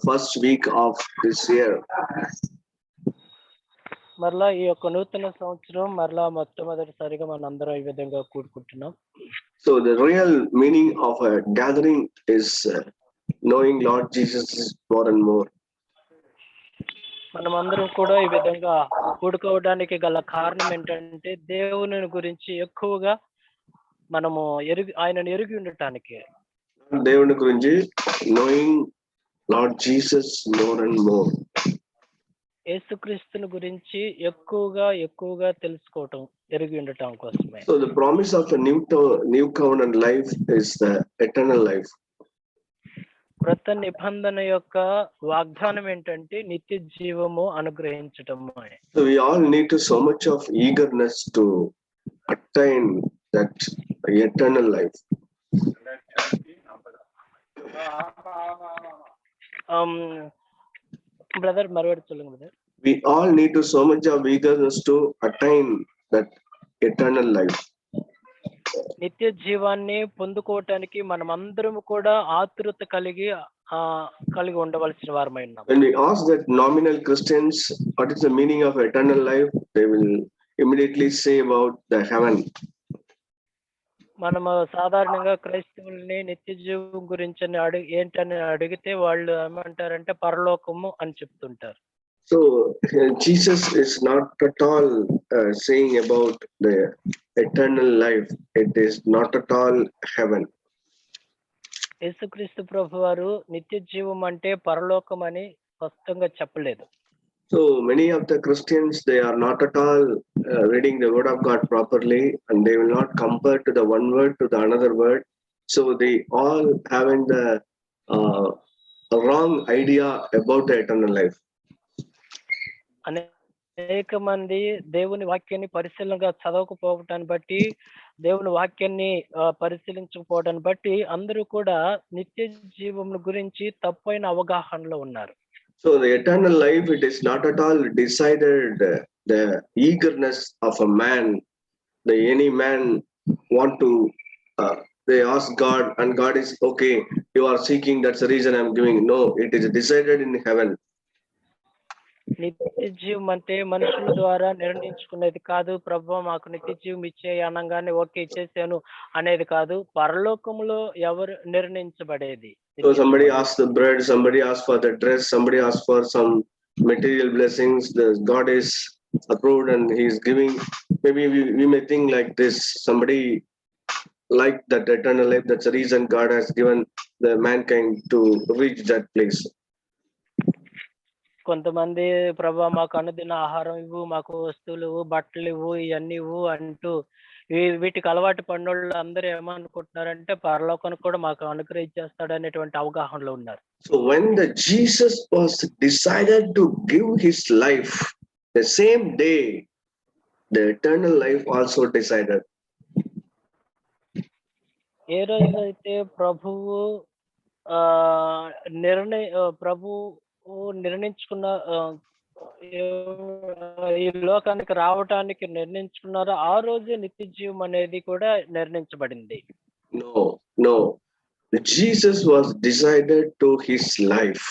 first week of this year. మరలా ఈ యొక్క నూతన సంవత్సరం మరలా మొట్టమొదటిసారిగా మనందరం ఈ విధంగా కూడుకుంటున్నాం. So the real meaning of a gathering is knowing Lord Jesus more and more. మనమందరం కూడా ఈ విధంగా కూడుకోవడానికి గల కారణం ఏంటంటే దేవుని గురించి ఎక్కువగా మనము ఆయనను ఎరిగి ఉండటానికి. దేవుని గురించి knowing Lord Jesus more and more. యేసుక్రీస్తుని గురించి ఎక్కువగా తెలుసుకోవటం, ఎరిగి ఉండటం కోసమే. So the promise of a new covenant life is the eternal life. క్రొత్త నిబంధన యొక్క వాగ్దానం ఏంటంటే నిత్య జీవము అనుగ్రహించటము. So we all need to so much of eagerness to attain that eternal life. Brother மறுபடி சொல்லுங்க brother. We all need to so much of eagerness to attain that eternal life. నిత్య జీవాన్ని పొందుకోవటానికి మనం అందరం కూడా ఆతృత కలిగి ఉండవలసిన వారమై ఉన్నాం. When we ask that nominal Christians what is the meaning of eternal life, they will immediately say about the heaven. మనము సాధారణంగా క్రైస్తవుల్ని నిత్య జీవం గురించి ఏంటని అడిగితే వాళ్ళు ఏమంటారంటే పరలోకము అని చెప్తుంటారు. So Jesus is not at all saying about the eternal life. It is not at all heaven. యేసుక్రీస్తు ప్రభువారు నిత్య జీవం అంటే పరలోకం అని స్పష్టంగా చెప్పలేదు. So many of the Christians, they are not at all reading the word of God properly, and they will not compare to the one word to the another word. So they all having the wrong idea about the eternal life. అనేక మంది దేవుని వాక్యాన్ని పరిశీలనగా చదవకపోవటాన్ని బట్టి, దేవుని వాక్యాన్ని పరిశీలించకపోవడాన్ని బట్టి అందరూ కూడా నిత్య జీవం గురించి తప్పైన అవగాహనలో ఉన్నారు. So the eternal life, it is not at all decided the eagerness of a man. Any man want to, they ask God, and God is okay. You are seeking, that's the reason I'm giving. No, it is decided in heaven. నిత్య జీవం అంటే మనుషుల ద్వారా నిర్ణయించుకునేది కాదు. ప్రభువా మాకు నిత్య జీవం ఇచ్చేయి అనగానే ఓకే ఇచ్చేసాను అనేది కాదు. పరలోకములో ఎవరు నిర్ణయించబడేది. So somebody asks the bread, somebody asks for the dress, somebody asks for some material blessings. God is approved and he is giving. Maybe we may think like this. Somebody like that eternal life. That's the reason God has given the mankind to reach that place. కొంతమంది ప్రభువా మాకు అనుదిన ఆహారం ఇవ్వు, మాకు వస్తువులు ఇవ్వు, బట్టలు ఇవ్వు, ఇవన్నీ ఇవ్వు అంటూ వీటికి అలవాటు పడినోళ్ళు అందరూ ఏమనుకుంటున్నారంటే పరలోకానికి కూడా మాకు అనుగ్రహించేస్తాడు అనేటువంటి అవగాహనలో ఉన్నారు. So when the Jesus was decided to give his life, the same day the eternal life also decided. ఏ రోజైతే ప్రభువు నిర్ణయించుకున్న ఈ లోకానికి రావటానికి నిర్ణయించుకున్నారో ఆ రోజే నిత్య జీవం అనేది కూడా నిర్ణయించబడింది. No. Jesus was decided to his life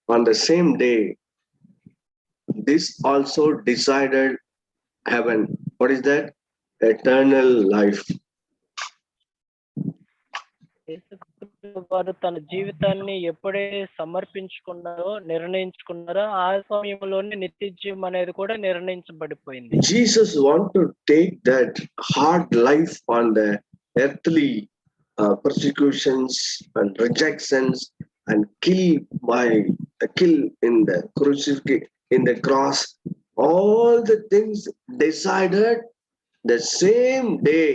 on the same day. This also decided heaven. What is that? Eternal life. వారు తన జీవితాన్ని ఎప్పుడైతే నిర్ణయించుకున్నారో ఆ సమయంలోనే నిత్య జీవం అనేది కూడా నిర్ణయించబడిపోయింది. Jesus want to take that hard life on the earthly persecutions and rejections and kill in the crucifix, in the cross. All the things decided the same day.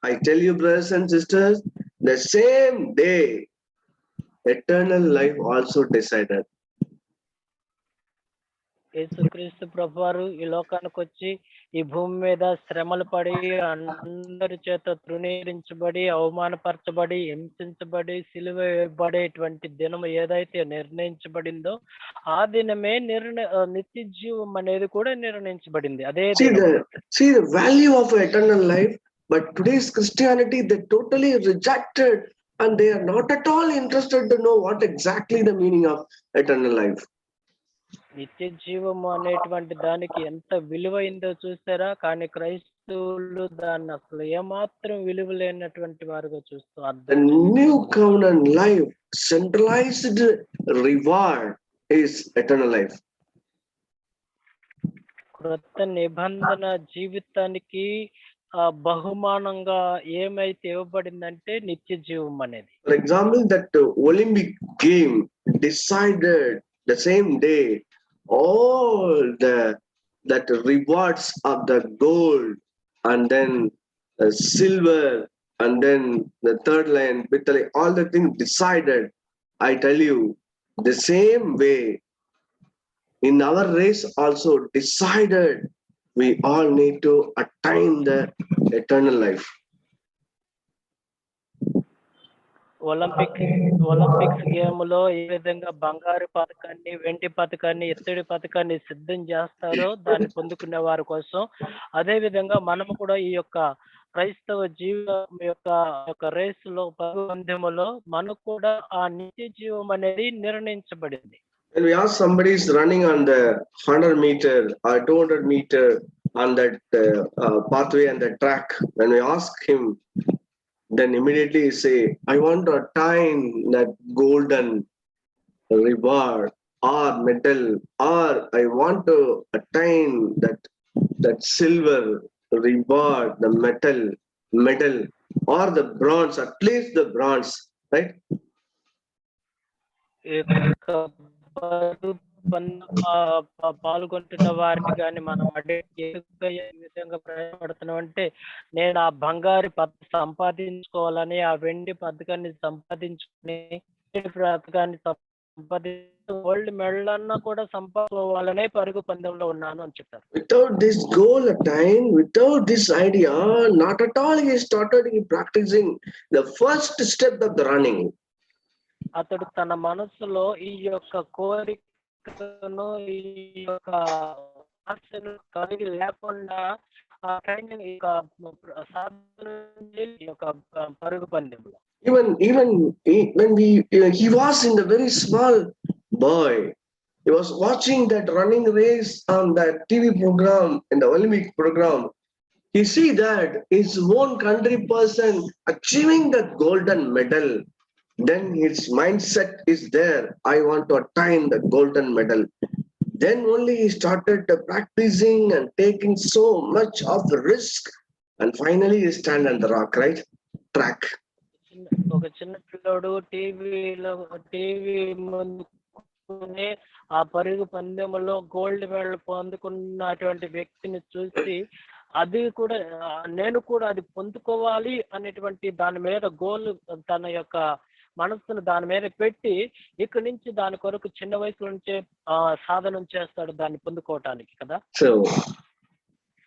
I tell you, brothers and sisters, the same day eternal life also decided. యేసుక్రీస్తు ప్రభువారు ఈ లోకానికి వచ్చి ఈ భూమి మీద శ్రమలు పడి అందరి చేత తృణీకరించబడి అవమానపరచబడి హింసించబడి సిలువ వేయబడేటువంటి దినం ఏదైతే నిర్ణయించబడిందో ఆ దినమే నిత్య జీవం అనేది కూడా నిర్ణయించబడింది. అదే see the value of eternal life. But today's Christianity, they totally rejected and they are not at all interested to know what exactly the meaning of eternal life. నిత్య జీవము అనేటువంటి దానికి ఎంత విలువైందో చూసారా? కానీ క్రైస్తవులు దాన్ని అసలు ఏమాత్రం విలువ లేనటువంటి వారుగా చూస్తూ The అర్థం new covenant life, centralized reward is eternal life. క్రొత్త నిబంధన జీవితానికి బహుమానంగా ఏమైతే ఇవ్వబడిందంటే నిత్య జీవం అనేది. For example, that Olympic game decided the same day all that rewards of the gold and then silver and then the third line, all the things decided. I tell you, the same way in our race also decided we all need to attain the eternal life. Olympics game లో ఏ విధంగా బంగారు పథకాన్ని, వెండి పథకాన్ని, ఇత్తడి పథకాన్ని సిద్ధం చేస్తారో దాన్ని పొందుకునే వారి కోసం, అదే విధంగా మనము కూడా ఈ యొక్క క్రైస్తవ జీవం యొక్క రేసులో పందెములో మనకు కూడా ఆ నిత్య జీవం అనేది నిర్ణయించబడింది. When we ask somebody is running on the 100 meter or 200 meter on that pathway and the track, when we ask him, then immediately he say, I want to attain that golden reward or medal, or I want to attain that silver reward, the medal, or the bronze, at least the bronze, right? పాల్గొంటున్న వారిని కానీ మనం ఏ విధంగా ప్రయాణపడుతున్నాం అంటే, నేను ఆ బంగారు సంపాదించుకోవాలని, ఆ వెండి పథకాన్ని సంపాదించుకుని, పథకాన్ని వరల్డ్ మెడల్ అన్నా కూడా సంపాదించుకోవాలనే పరుగు పందెంలో ఉన్నాను అని చెప్పారు. Without this goal attained, without this idea, not at all he started practicing the first step of the running. అతడు తన మనసులో ఈ యొక్క కోరికను, ఈ యొక్క ఆశను కలిగి లేకుండా ఆ ట్రైనింగ్ పరుగు పందెంలో Even when he was in the very small boy, he was watching that running race on that TV program, in the Olympic program. He see that his own country person achieving the golden medal. Then his mindset is there. I want to attain the golden medal. Then only he started practicing and taking so much of the risk, and finally he stand on the rock, right? Track. ఒక చిన్న పిల్లోడు TV ముందుకునే ఆ పరుగు పందెంలో gold medal పొందుకున్నటువంటి వ్యక్తిని చూసి, అది కూడా నేను కూడా అది పొందుకోవాలి అనేటువంటి దాని మీద గోల్, తన యొక్క మనస్సును దాని మీద పెట్టి ఇక్కడి నుంచి దాని కొరకు చిన్న వయసు నుంచే సాధన చేస్తాడు దాన్ని పొందుకోవటానికి కదా. So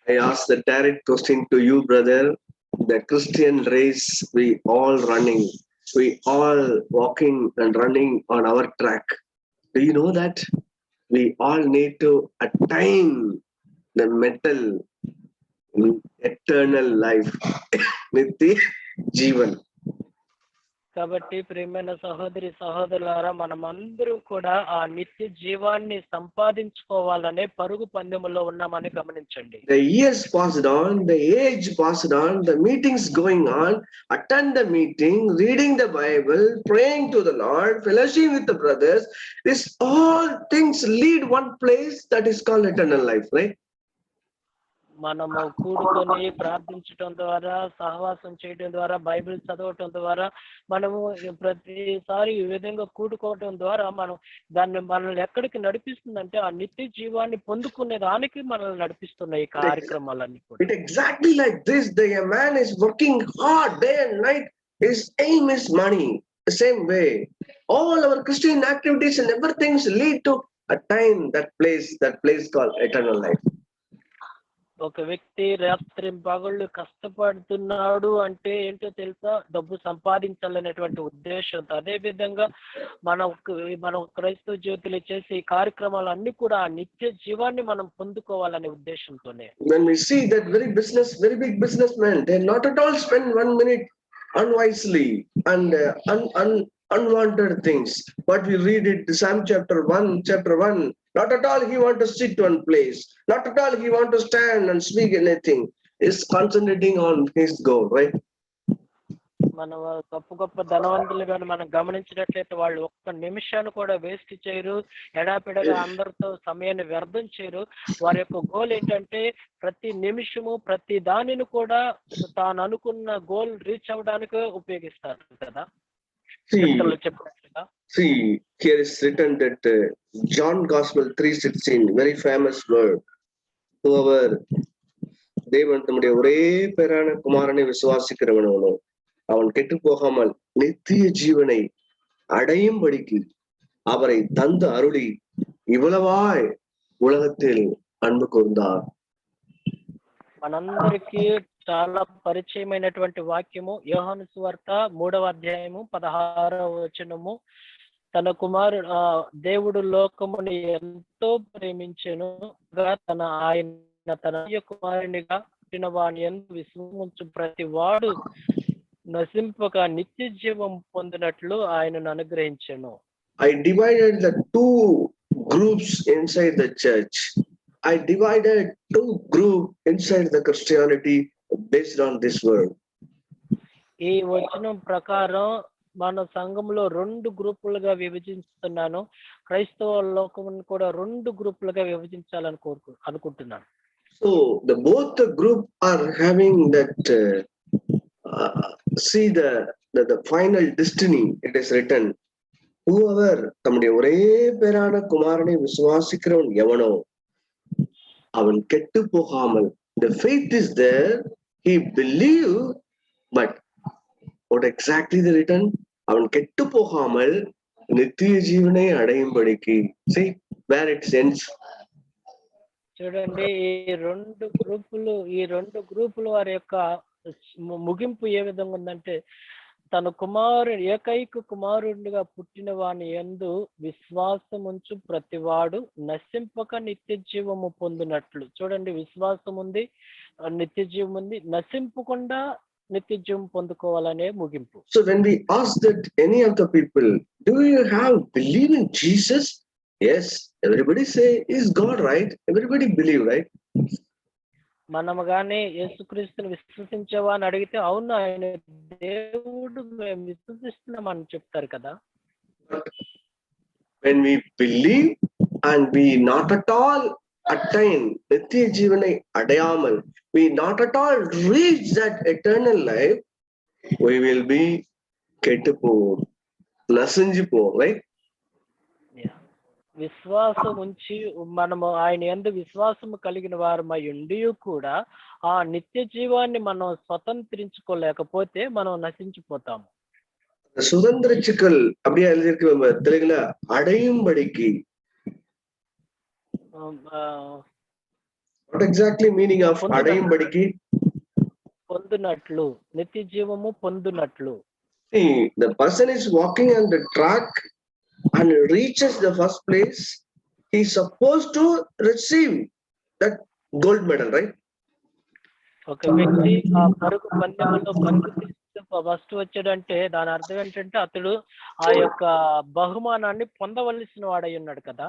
I ask the direct question to you, brother. The Christian race, we all running, we all walking and running on our track. Do you know that we all need to attain the medal, eternal life, Nitya Jeevan. కాబట్టి ప్రియమైన సహోదరి సహోదరులారా, మనమందరం కూడా ఆ నిత్య జీవాన్ని సంపాదించుకోవాలనే పరుగు పందెములో ఉన్నామని గమనించండి. The years passed on, the age passed on, the meetings going on, attend the meeting, reading the Bible, praying to the Lord, fellowship with the brothers. This all things lead one place, that is called eternal life, right? మనము కూడుకొని ప్రార్థించడం ద్వారా, సహవాసం చేయడం ద్వారా, Bible చదవటం ద్వారా, మనము ప్రతిసారి ఈ విధంగా కూడుకోవటం ద్వారా మనల్ని ఎక్కడికి నడిపిస్తుందంటే ఆ నిత్య జీవాన్ని పొందుకునే దానికి మనల్ని నడిపిస్తున్నాయి ఈ కార్యక్రమాలన్నీ కూడా. It exactly like this. The man is working hard day and night. His aim is money. The same way, all our Christian activities and everything lead to attain that place called eternal life. ఒక వ్యక్తి రాత్రి పగళ్ళు కష్టపడుతున్నాడు అంటే ఏంటో తెలుసా? డబ్బు సంపాదించాలనేటువంటి ఉద్దేశంతో. అదే విధంగా మన క్రైస్తవ జీవితంలో చేసే ఈ కార్యక్రమాలు అన్ని కూడా ఆ నిత్య జీవాన్ని మనం పొందుకోవాలనే ఉద్దేశంతోనే. When we see that very big businessman, they not at all spend 1 minute unwisely and unwanted things. But we read it, Psalm chapter 1. Not at all he want to sit one place. Not at all he want to stand and speak anything. Is concentrating on his goal, right? మనం గొప్ప గొప్ప ధనవంతులు కానీ మనం గమనించినట్లయితే వాళ్ళు ఒక్క నిమిషాన్ని కూడా వేస్ట్ చేయరు, ఎడాపెడగా అందరితో సమయాన్ని వ్యర్థం చేయరు. వారి యొక్క గోల్ ఏంటంటే ప్రతి నిమిషము ప్రతి దానిని కూడా తాను అనుకున్న గోల్ రీచ్ అవ్వడానికి ఉపయోగిస్తారు కదా. చెప్పినట్లుగా See, here is written that John Gospel 3:16, very famous word. Whoever தேவன் தம்முடைய ஒரே பேரான குமாரனை விசுவாசிக்கிறவனோ அவன் கெட்டு போகாமல் நித்திய ஜீவனை அடையும்படிக்கு அவரை தந்து அருளி இவ்வளவாய் உலகத்தில் அன்பு கூர்ந்தார். మనందరికీ చాలా పరిచయమైనటువంటి వాక్యము యోహాను సువార్త 3వ అధ్యాయము 16వ వచనము. తన దేవుడు లోకముని ఎంతో ప్రేమించెను, తన కుమారునిగా పుట్టిన వాని యందు విశ్వాసముంచు ప్రతి వాడు నశింపక నిత్య జీవం పొందినట్లు ఆయనను అనుగ్రహించెను. I divided the two groups inside the church. I divided two groups inside the Christianity based on this word. ఈ వచనం ప్రకారం మన సంఘంలో 2 గ్రూపులుగా విభజిస్తున్నాను. క్రైస్తవ లోకమును కూడా 2 గ్రూపులుగా విభజించాలని అనుకుంటున్నాను. So both the group are having that see the final destiny. It is written, whoever தம்முடைய ஒரே பேரான குமாரனை விசுவாசிக்கிறவன் எவனோ அவன் கெட்டு போகாமல், the faith is there, he believe, but what exactly the written, அவன் கெட்டு போகாமல் நித்திய ஜீவனை அடையும்படிக்கு. See where it ends. చూడండి, ఈ రెండు గ్రూపులు వారి యొక్క ముగింపు ఏ విధంగా ఉందంటే, తన ఏకైక కుమారుడిగా పుట్టిన వాని యందు విశ్వాసముంచు ప్రతివాడు నశింపక నిత్య జీవము పొందినట్లు. చూడండి, విశ్వాసం ఉంది, నిత్య జీవం ఉంది, నశింపకుండా నిత్య జీవం పొందుకోవాలనే ముగింపు. So when we ask that any of the people, do you have believe in Jesus? Yes, everybody say is God, right? Everybody believe, right? మనము గాని యేసుక్రీస్తుని విశ్వసించావా అని అడిగితే అవును ఆయన దేవుడు మేము విశ్వసిస్తున్నాం అని చెప్తారు కదా. When we believe and we not at all attain நித்திய ஜீவனை அடையாமல், we not at all reach that eternal life, we will be கெட்டு போவோம், நசிஞ்சு போவோம், right? విశ్వాసం ఉంచి మనము ఆయన యందు విశ్వాసము కలిగిన వారమై ఉండి కూడా ఆ నిత్య జీవాన్ని మనం స్వతంత్రించుకోలేకపోతే మనం నశించిపోతాము. சுதந்திரிச்சுக்கள் அப்படியே எழுதியிருக்கு தெலுங்குல, அடையும்படிக்கு. What exactly meaning of అడయుంబడికి? పొందునట్లు, నిత్య జీవము పొందునట్లు. See, the person is walking on the track and reaches the first place, he is supposed to receive that gold medal, right? ఒక వ్యక్తి ఆ పరుగు పందెంలో పరుగు తీస్తూ ఫస్ట్ వచ్చాడంటే దాని అర్థం ఏంటంటే అతడు ఆ యొక్క బహుమానాన్ని పొందవలసిన వాడై ఉన్నాడు కదా.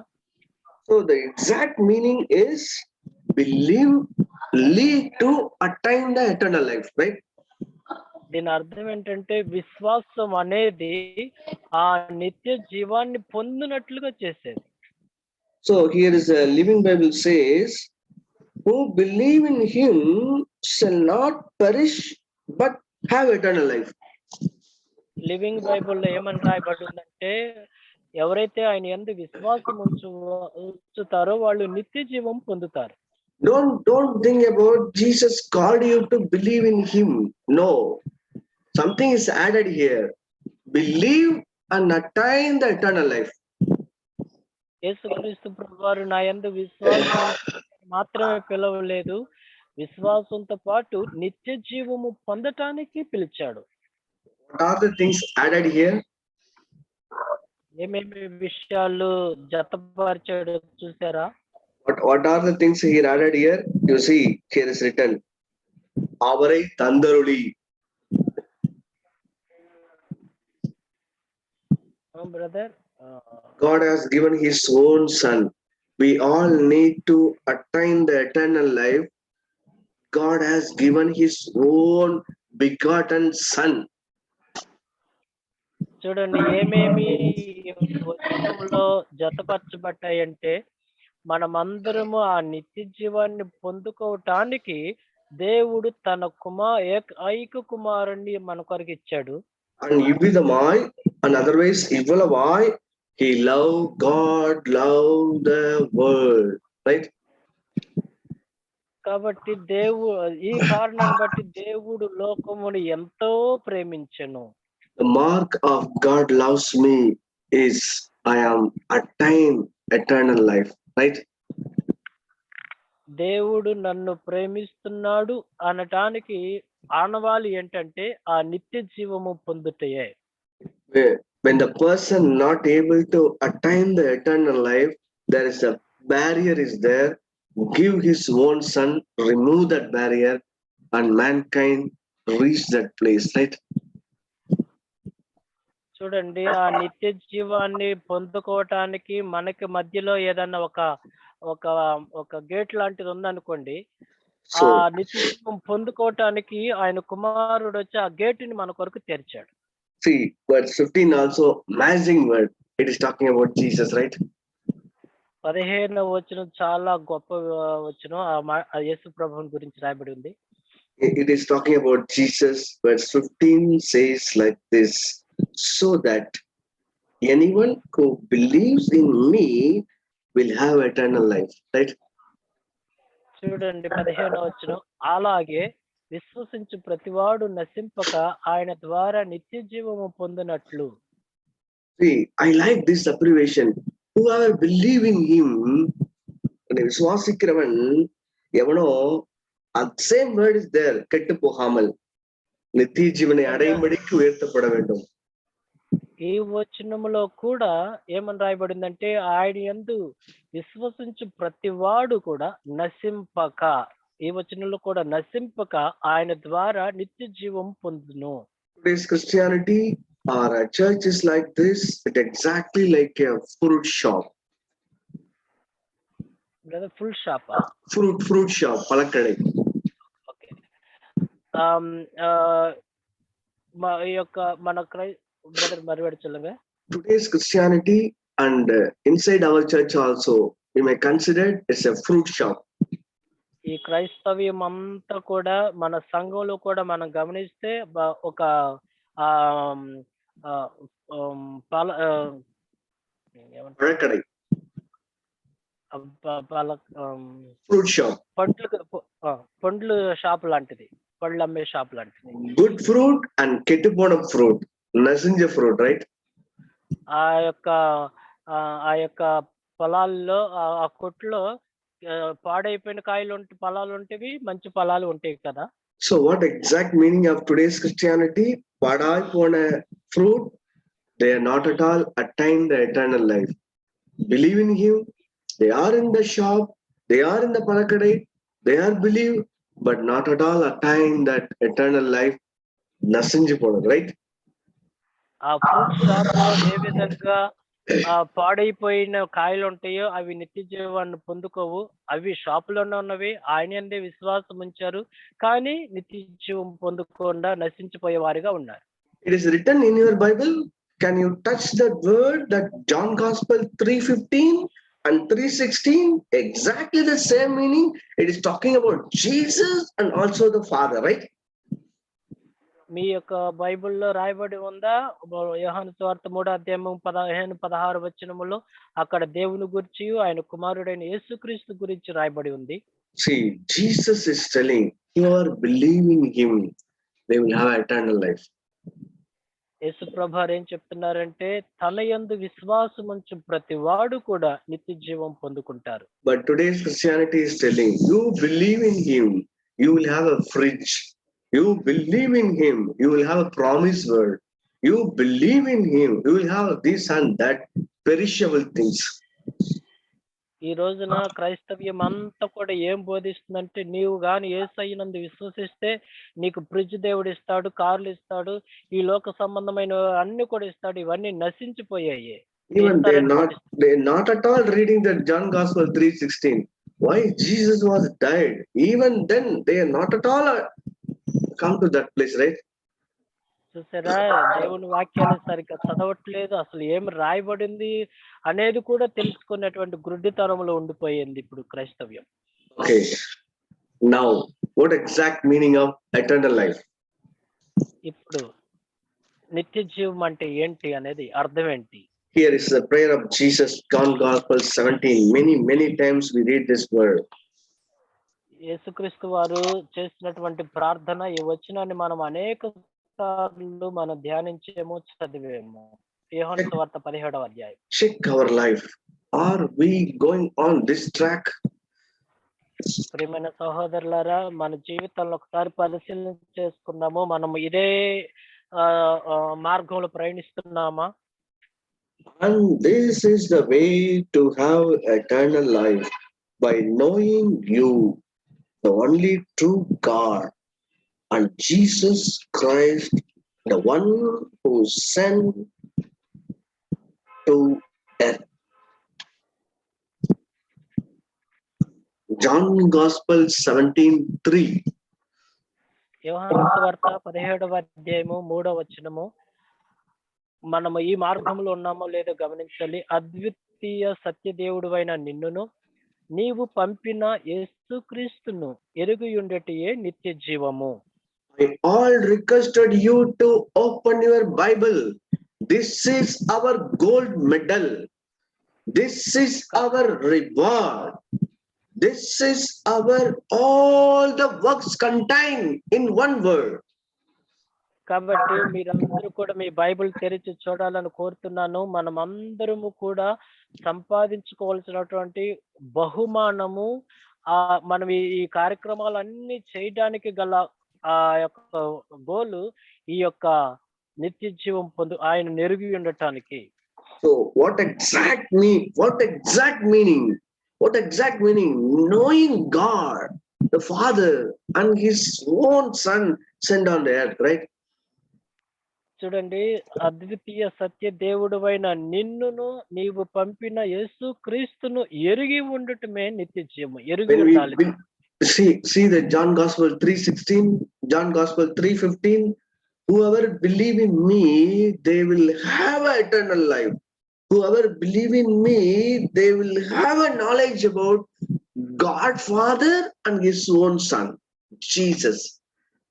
So the exact meaning is believe lead to attain the eternal life, right? దీని అర్థం ఏంటంటే విశ్వాసం అనేది ఆ నిత్య జీవాన్ని పొందినట్లుగా చేసేది. So here is a Living Bible says, who believe in him shall not perish but have eternal life. Living బైబుల్లో ఏమని రాయబడిందంటే, ఎవరైతే ఆయన యందు విశ్వాసం ఉంచుతారో వాళ్ళు నిత్య జీవం పొందుతారు. Don't think about Jesus called you to believe in him. No, something is added here. Believe and attain the eternal life. యేసుక్రీస్తు ప్రభువారు నా యందు విశ్వాసం మాత్రమే పిలవలేదు, విశ్వాసంతో పాటు నిత్య జీవము పొందటానికి పిలిచాడు. What are the things added here? ఏమేమి విషయాలు జతపరిచాడు చూసారా? What are the things he added here? You see, here is written, அவரை தந்தருளி. Brother God has given his own son. We all need to attain the eternal life. God has given his own begotten son. చూడండి ఏమేమి వచనంలో జతపరచబడ్డాయంటే మనమందరము ఆ నిత్య జీవాన్ని పొందుకోవటానికి దేవుడు తన ఐక కుమారుణ్ణి మన కొరకు ఇచ్చాడు. And Ividamai, and otherwise Ivalavai, he loved God, loved the world. Right? కాబట్టి ఈ కారణాన్ని బట్టి దేవుడు లోకమును ఎంతో ప్రేమించెను. The mark of God loves me is I am attained eternal life. Right? దేవుడు నన్ను ప్రేమిస్తున్నాడు అనటానికి ఆనవాళి ఏంటంటే ఆ నిత్య జీవము పొందుటయే. When the person not able to attain the eternal life, there is a barrier is there. Give his own son, remove that barrier, and mankind reach that place. Right? చూడండి ఆ నిత్య జీవాన్ని పొందుకోవటానికి మనకి మధ్యలో ఏదన్నా ఒక గేట్ లాంటిది ఉందనుకోండి, ఆ నిత్య జీవం పొందుకోవటానికి ఆయన కుమారుడు వచ్చి ఆ గేటుని మన కొరకు తెరిచాడు. See, verse 15 also amazing word. It is talking about Jesus, right? 15వ వచనం చాలా గొప్ప వచనం. ఆ యేసు ప్రభువుని గురించి రాయబడి ఉంది. It is talking about Jesus. Verse 15 says like this, so that anyone who believes in me will have eternal life. Right? చూడండి 15వ వచనం, అలాగే విశ్వసించు ప్రతివాడు నశింపక ఆయన ద్వారా నిత్య జీవము పొందినట్లు. See, I like this abbreviation. Whoever believe in him, விசுவாசிக்கிறவன் எவனோ, same word is there, கெட்டு போகாமல் நித்திய ஜீவனை அடையும்படிக்கு உயர்த்தப்பட வேண்டும். ఈ వచనములో కూడా ఏమని రాయబడిందంటే ఆయన యందు విశ్వసించు ప్రతివాడు కూడా నశింపక, ఈ వచనంలో కూడా నశింపక ఆయన ద్వారా నిత్య జీవం పొందును. Today's Christianity or a church is like this, it exactly like a fruit shop. Brother, full shop. Fruit shop, పలకడై. ఓకే. మన brother మరువడి சொல்லுங்க. Today's Christianity and inside our church also, we may consider it's a fruit shop. ఈ క్రైస్తవ్యం అంతా కూడా మన సంఘంలో కూడా మనం గమనిస్తే ఒక ఫ్రూట్ షాప్, పండ్లు షాప్ లాంటిది, పళ్ళు అమ్మే షాప్ లాంటిది. గుడ్ ఫ్రూట్ అండ్ కెట్టుపోన ఫ్రూట్, నశించే ఫ్రూట్. రైట్? ఆ యొక్క పొలాల్లో ఆ కొట్లో పాడైపోయిన ఫలాలు ఉంటేవి, మంచి ఫలాలు ఉంటాయి కదా. So what exact meaning of today's Christianity? పాడైపోయిన fruit, they are not at all attain the eternal life. Believe in him, they are in the shop, they are in the palakadai, they are believe, but not at all attain that eternal life. నశించిపోవడం. Right? ఆ fruit shop లో ఏ విధంగా పాడైపోయిన కాయలు ఉంటాయో అవి నిత్య జీవాన్ని పొందుకోవు. అవి షాపులోనే ఉన్నవి, ఆయన అందే విశ్వాసం ఉంచారు, కానీ నిత్య జీవం పొందకుండా నశించిపోయే వారిగా ఉన్నారు. It is written in your Bible. Can you touch that word, that John Gospel 3:15 and 3:16? Exactly the same meaning. It is talking about Jesus and also the Father, right? మీ యొక్క బైబిల్లో రాయబడి ఉందా? యోహాను సువార్త 3:15-16 వచనములో అక్కడ దేవుని గురించి, ఆయన కుమారుడైన యేసుక్రీస్తు గురించి రాయబడి ఉంది. See, Jesus is telling, whoever believe in him, they will have eternal life. యేసు ప్రభువారు ఏం చెప్తున్నారంటే, తన యందు విశ్వాసం ఉంచు ప్రతి వాడు కూడా నిత్య జీవం పొందుకుంటారు. But today's Christianity is telling, you believe in him, you will have a fridge. You believe in him, you will have a promised word. You believe in him, you will have this and that perishable things. ఈ ఈ రోజున క్రైస్తవ్యం అంతా కూడా ఏం బోధిస్తుందంటే, నీవు గాని యేసయ్యనందు విశ్వసిస్తే నీకు ఫ్రిడ్జ్ దేవుడు ఇస్తాడు, కార్లు ఇస్తాడు, ఈ లోక సంబంధమైన అన్ని కూడా ఇస్తాడు. ఇవన్నీ నశించిపోయాయి. Even ఇస్తారని బోధిస్తుంది. they're not at all reading that John Gospel 3:16. Why Jesus was died. Even then they are not at all come to that place, right? చూసారా, దేవుని వాక్యాన్ని సరిగ్గా చదవట్లేదు, అసలు ఏమి రాయబడింది అనేది కూడా తెలుసుకునేటువంటి గుడ్డితనంలో ఉండిపోయింది ఇప్పుడు క్రైస్తవ్యం. Okay. Now, what exact meaning of eternal life? ఇప్పుడు నిత్య జీవం అంటే ఏంటి అనేది అర్థం ఏంటి? Here is the prayer of Jesus, John Gospel 17. Many times we read this word. యేసుక్రీస్తు వారు చేసినటువంటి ప్రార్థన, ఈ వచనాన్ని మనం అనేక సార్లు మనం ధ్యానించేమో, చదివేమో. యోహాను సువార్త 17వ అధ్యాయం. Check our life. Are we going on this track? ప్రియమైన సహోదరులారా, మన జీవితంలో ఒకసారి పరిశీలన చేసుకుందాము. మనం ఇదే మార్గంలో ప్రయాణిస్తున్నామా? And this is the way to have eternal life, by knowing you, the only true God, and Jesus Christ, the one who sent to earth. John Gospel 17:3. యోహాను సువార్త 17వ అధ్యాయము 3వ వచనము. మనము ఈ మార్గంలో ఉన్నామో లేదో గమనించాలి. అద్వితీయ సత్యదేవుడువైన నిన్నును నీవు పంపిన యేసుక్రీస్తును ఎరుగుయుండెటియే నిత్య జీవము. I all requested you to open your Bible. This is our gold medal. This is our reward. This is our all the works contained in one word. కాబట్టి మీరందరూ కూడా మీ బైబిల్ తెరిచి చూడాలని కోరుతున్నాను. మనం అందరము కూడా సంపాదించుకోవాల్సినటువంటి బహుమానము, మనం ఈ కార్యక్రమాలన్నీ చేయడానికి గల ఆ యొక్క గోలు ఈ యొక్క నిత్య జీవం ఆయన నెరిగి ఉండటానికి. So what exact meaning? Knowing God, the Father, and His own Son sent on the earth, right? చూడండి, అద్వితీయ సత్య దేవుడువైన నిన్నును నీవు పంపిన యేసు క్రీస్తును ఎరిగి ఉండటమే నిత్య జీవం. ఎరిగి ఉండాలి. See the John Gospel 3:16, John Gospel 3:15. Whoever believe in me, they will have eternal life. Whoever believe in me, they will have a knowledge about God Father and His own Son, Jesus.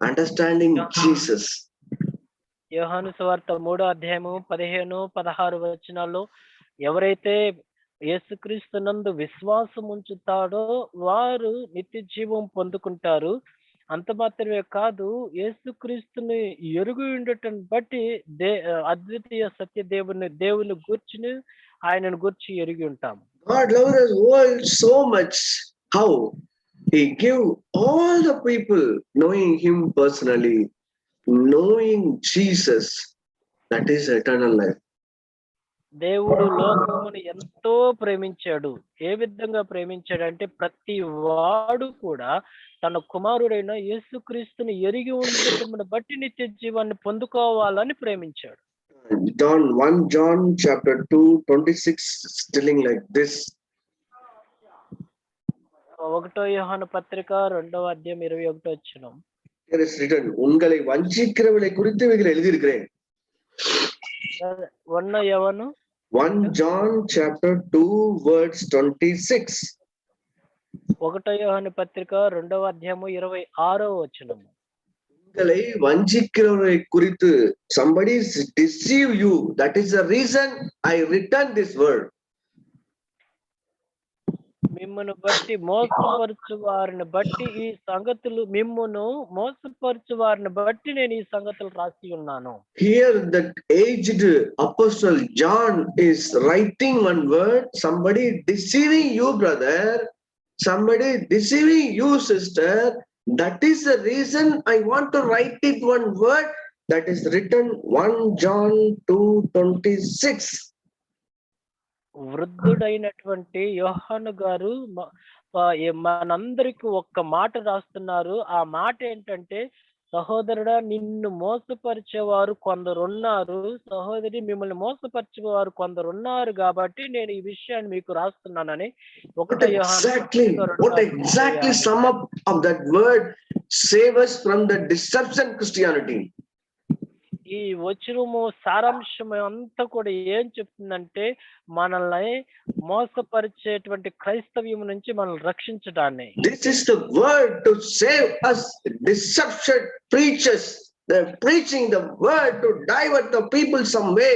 Understanding Jesus. యోహాను సువార్త 3వ అధ్యాయము 15, 16 వచనాల్లో ఎవరైతే యేసుక్రీస్తునందు విశ్వాసం ఉంచుతాడో వారు నిత్య జీవం పొందుకుంటారు. అంత మాత్రమే కాదు, యేసుక్రీస్తుని ఎరుగు ఉండటం బట్టి అద్వితీయ సత్య దేవుని గూర్చిని ఆయనను గూర్చి ఎరిగి ఉంటాము. God loved us world so much. How? He gave all the people knowing Him personally, knowing Jesus. That is eternal life. దేవుడు లోకమును ఎంతో ప్రేమించాడు. ఏ విధంగా ప్రేమించాడంటే, ప్రతి వాడు కూడా తన కుమారుడైన యేసుక్రీస్తుని ఎరిగి ఉండటమును బట్టి నిత్య జీవాన్ని పొందుకోవాలని ప్రేమించాడు. John chapter 2:26 telling like this. 1వ యోహాను పత్రిక 2వ అధ్యాయం 21వ వచనం. There is written, உங்களை வஞ்சிக்கிறவளை குறித்து இவைகள் எழுதியிருக்கிறேன். 1 John chapter 2 verse 26. 1వ యోహాను పత్రిక 2వ అధ్యాయము 26వ వచనం. உங்களை வஞ்சிக்கிறவளை குறித்து, somebody deceive you, that is the reason I written this word. మిమ్మును బట్టి మోసపరచు వారిని బట్టి ఈ సంగతులు, మిమ్మును మోసపరచు వారిని బట్టి నేను ఈ సంగతులు రాసి ఉన్నాను. Here the aged apostle John is writing one word. Somebody deceiving you, brother. Somebody deceiving you, sister. That is the reason I want to write it one word that is written 1 John 2:26. వృద్ధుడైనటువంటి యోహాను గారు మనందరికి ఒక్క మాట రాస్తున్నారు. ఆ మాట ఏంటంటే, సహోదరుడా నిన్ను మోసపరిచేవారు కొందరున్నారు. సహోదరి మిమ్మల్ని మోసపరిచేవారు కొందరున్నారు కాబట్టి నేను ఈ విషయాన్ని మీకు రాస్తున్నానని What exactly sum up of that word save us from the deception Christianity? ఈ వచనము సారాంశం అంతా కూడా ఏం చెప్తుందంటే, మనల్ని మోసపరిచేటువంటి క్రైస్తవ్యం నుంచి మనల్ని రక్షించడాన్ని. This is the word to save us. Deception preachers, they're preaching the word to divert the people some way.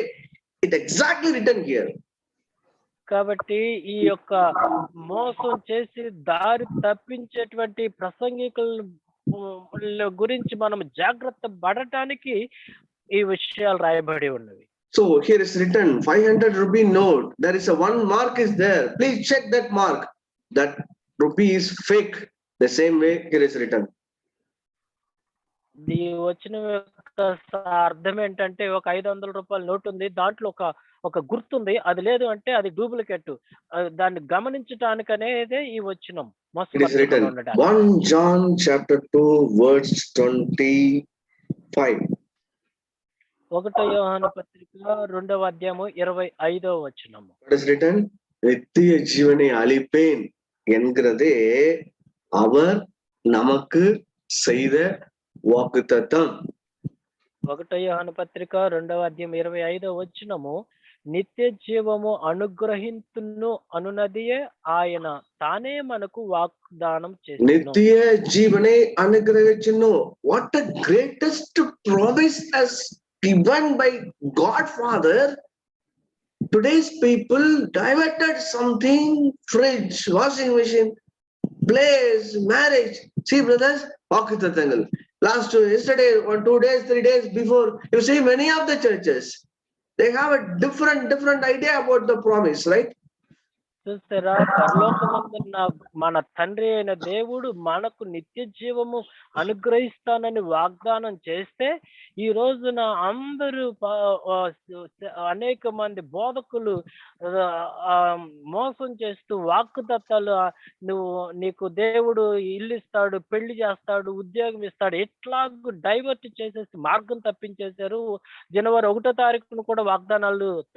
It exactly written here. కాబట్టి ఈ యొక్క మోసం చేసి దారి తప్పించేటువంటి ప్రసంగికుల గురించి మనం జాగ్రత్త పడటానికి ఈ విషయాలు రాయబడి ఉన్నవి. So here is written 500 rupee note. There is a one mark is there. Please check that mark. That rupee is fake. The same way here is written. ఈ వచ్చిన అర్థం ఏంటంటే, ఒక 500 రూపాయల నోట్ ఉంది, దాంట్లో ఒక గుర్తుంది, అది లేదు అంటే అది డూప్లికేట్. దాన్ని గమనించడానికనేదే ఈ వచనం. It is written 1 John chapter 2 verse 25. 1 యోహాను పత్రిక 2వ అధ్యాయము 25వ వచనము. It is written நித்திய ஜீவனை அளிப்பேன் என்கிறதே அவர் நமக்கு செய்த వాగ్దానం. 1 యోహాను పత్రిక 2వ అధ్యాయం 25వ వచనము, నిత్య జీవము అనుగ్రహింతును అనునదియే ఆయన తానే మనకు వాగ్దానం చేసెను. నిత్య జీవనే అనుగ్రహించును. What a greatest promise as given by God Father. Today's people diverted something, fridge, washing machine, place, marriage. See brothers, vakutathangal. Yesterday or 2 days, 3 days before, you see many of the churches, they have a different idea about the promise, right? చూస్తారా, పరలోకమందున్న మన తండ్రి అయిన దేవుడు మనకు నిత్య జీవము అనుగ్రహిస్తానని వాగ్దానం చేస్తే, ఈ రోజున అందరూ అనేక మంది బోధకులు మోసం చేస్తూ వాక్కుతత్వాలు, నీకు దేవుడు ఇల్లు ఇస్తాడు, పెళ్లి చేస్తాడు, ఉద్యోగం ఇస్తాడు, ఎట్లాగూ డైవర్ట్ చేసేసి మార్గం తప్పించేశారు. జనవరి 1వ తారీఖును కూడా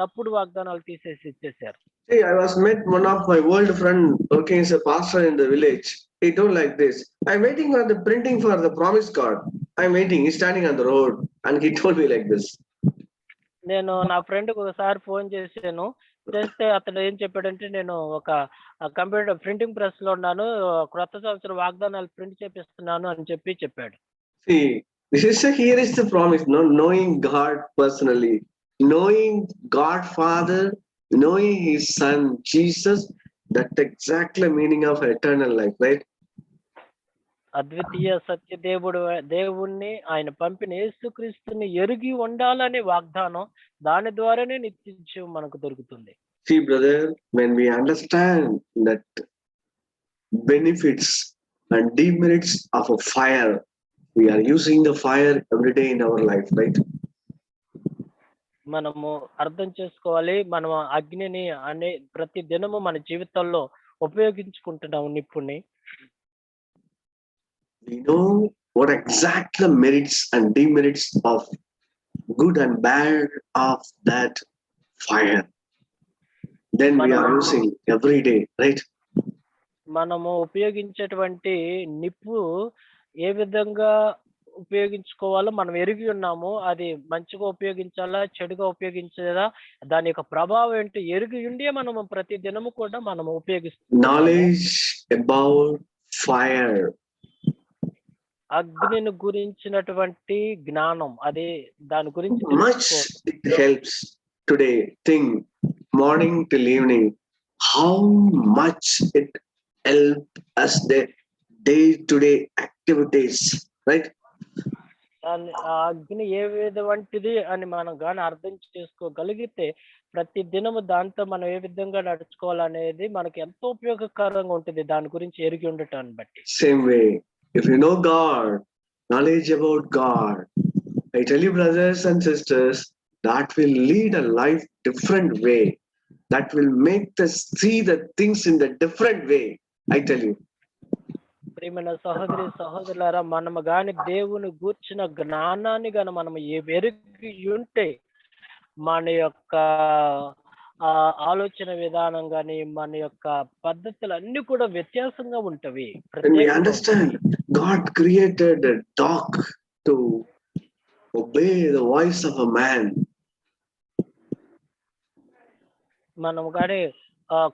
తప్పుడు వాగ్దానాలు తీసేసి ఇచ్చేసారు. See, I was met one of my old friend working as a pastor in the village. He told like this, I'm waiting for the printing for the promise card. I'm waiting. He's standing on the road and he told me like this. నేను నా ఫ్రెండ్కి ఒకసారి phone చేశాను. చేస్తే అతను ఏం చెప్పాడంటే, నేను ఒక కంప్యూటర్ ప్రింటింగ్ ప్రెస్ లో ఉన్నాను, క్రొత్త సంవత్సరం వాగ్దానాలు ప్రింట్ చేపిస్తున్నాను అని చెప్పాడు. See, here is the promise, no? Knowing God personally, knowing God Father, knowing his son Jesus, that exactly meaning of eternal life, right? అద్వితీయ సత్య దేవుణ్ణి ఆయన పంపిన యేసుక్రీస్తుని ఎరిగి ఉండాలనే వాగ్దానం, దాని ద్వారానే నిత్య జీవం మనకు దొరుకుతుంది. See brother, when we understand that benefits and demerits of a fire, we are using the fire every day in our life, right? మనము అర్థం చేసుకోవాలి, మనం అగ్నిని ప్రతి దినము మన జీవితంలో ఉపయోగించుకుంటున్నాము నిప్పుని. We know what exact the merits and demerits of good and bad of that fire. Then we are using every day, right? మనము ఉపయోగించేటువంటి నిప్పు ఏ విధంగా ఉపయోగించుకోవాలో మనం ఎరిగి ఉన్నాము. అది మంచిగా ఉపయోగించాలా, చెడుగా ఉపయోగించాలా, దాని యొక్క ప్రభావం ఏంటో ఎరిగి ఉండే మనము ప్రతి దినము కూడా మనము ఉపయోగిస్తాం. Knowledge about fire, అగ్నిని గురించినటువంటి జ్ఞానం, అది దాని గురించి much it helps today. Think morning till evening, how much it help us the day-to-day activities, right? అగ్ని ఏ విధవంటిది అని మనం గాని అర్థం చేసుకోగలిగితే, ప్రతి దినము దాంతో మనం ఏ విధంగా నడుచుకోవాలనేది మనకి ఎంతో ఉపయోగకరంగా ఉంటుంది, దాని గురించి ఎరిగి ఉండటాన్ని బట్టి. Same way, if you know God, knowledge about God, I tell you brothers and sisters, that will lead a life different way. that will make us see the things in the different way. I tell you. ప్రియమైన సహోదరి సహోదరులారా, మనము గాని దేవుని గూర్చిన జ్ఞానాన్ని గాని మనం ఎరిగి ఉంటే మన యొక్క ఆలోచన విధానం గాని మన యొక్క పద్ధతులు అన్ని కూడా వ్యత్యాసంగా ఉంటవి. When we understand God created a dog to obey the voice of a man, మనం కానీ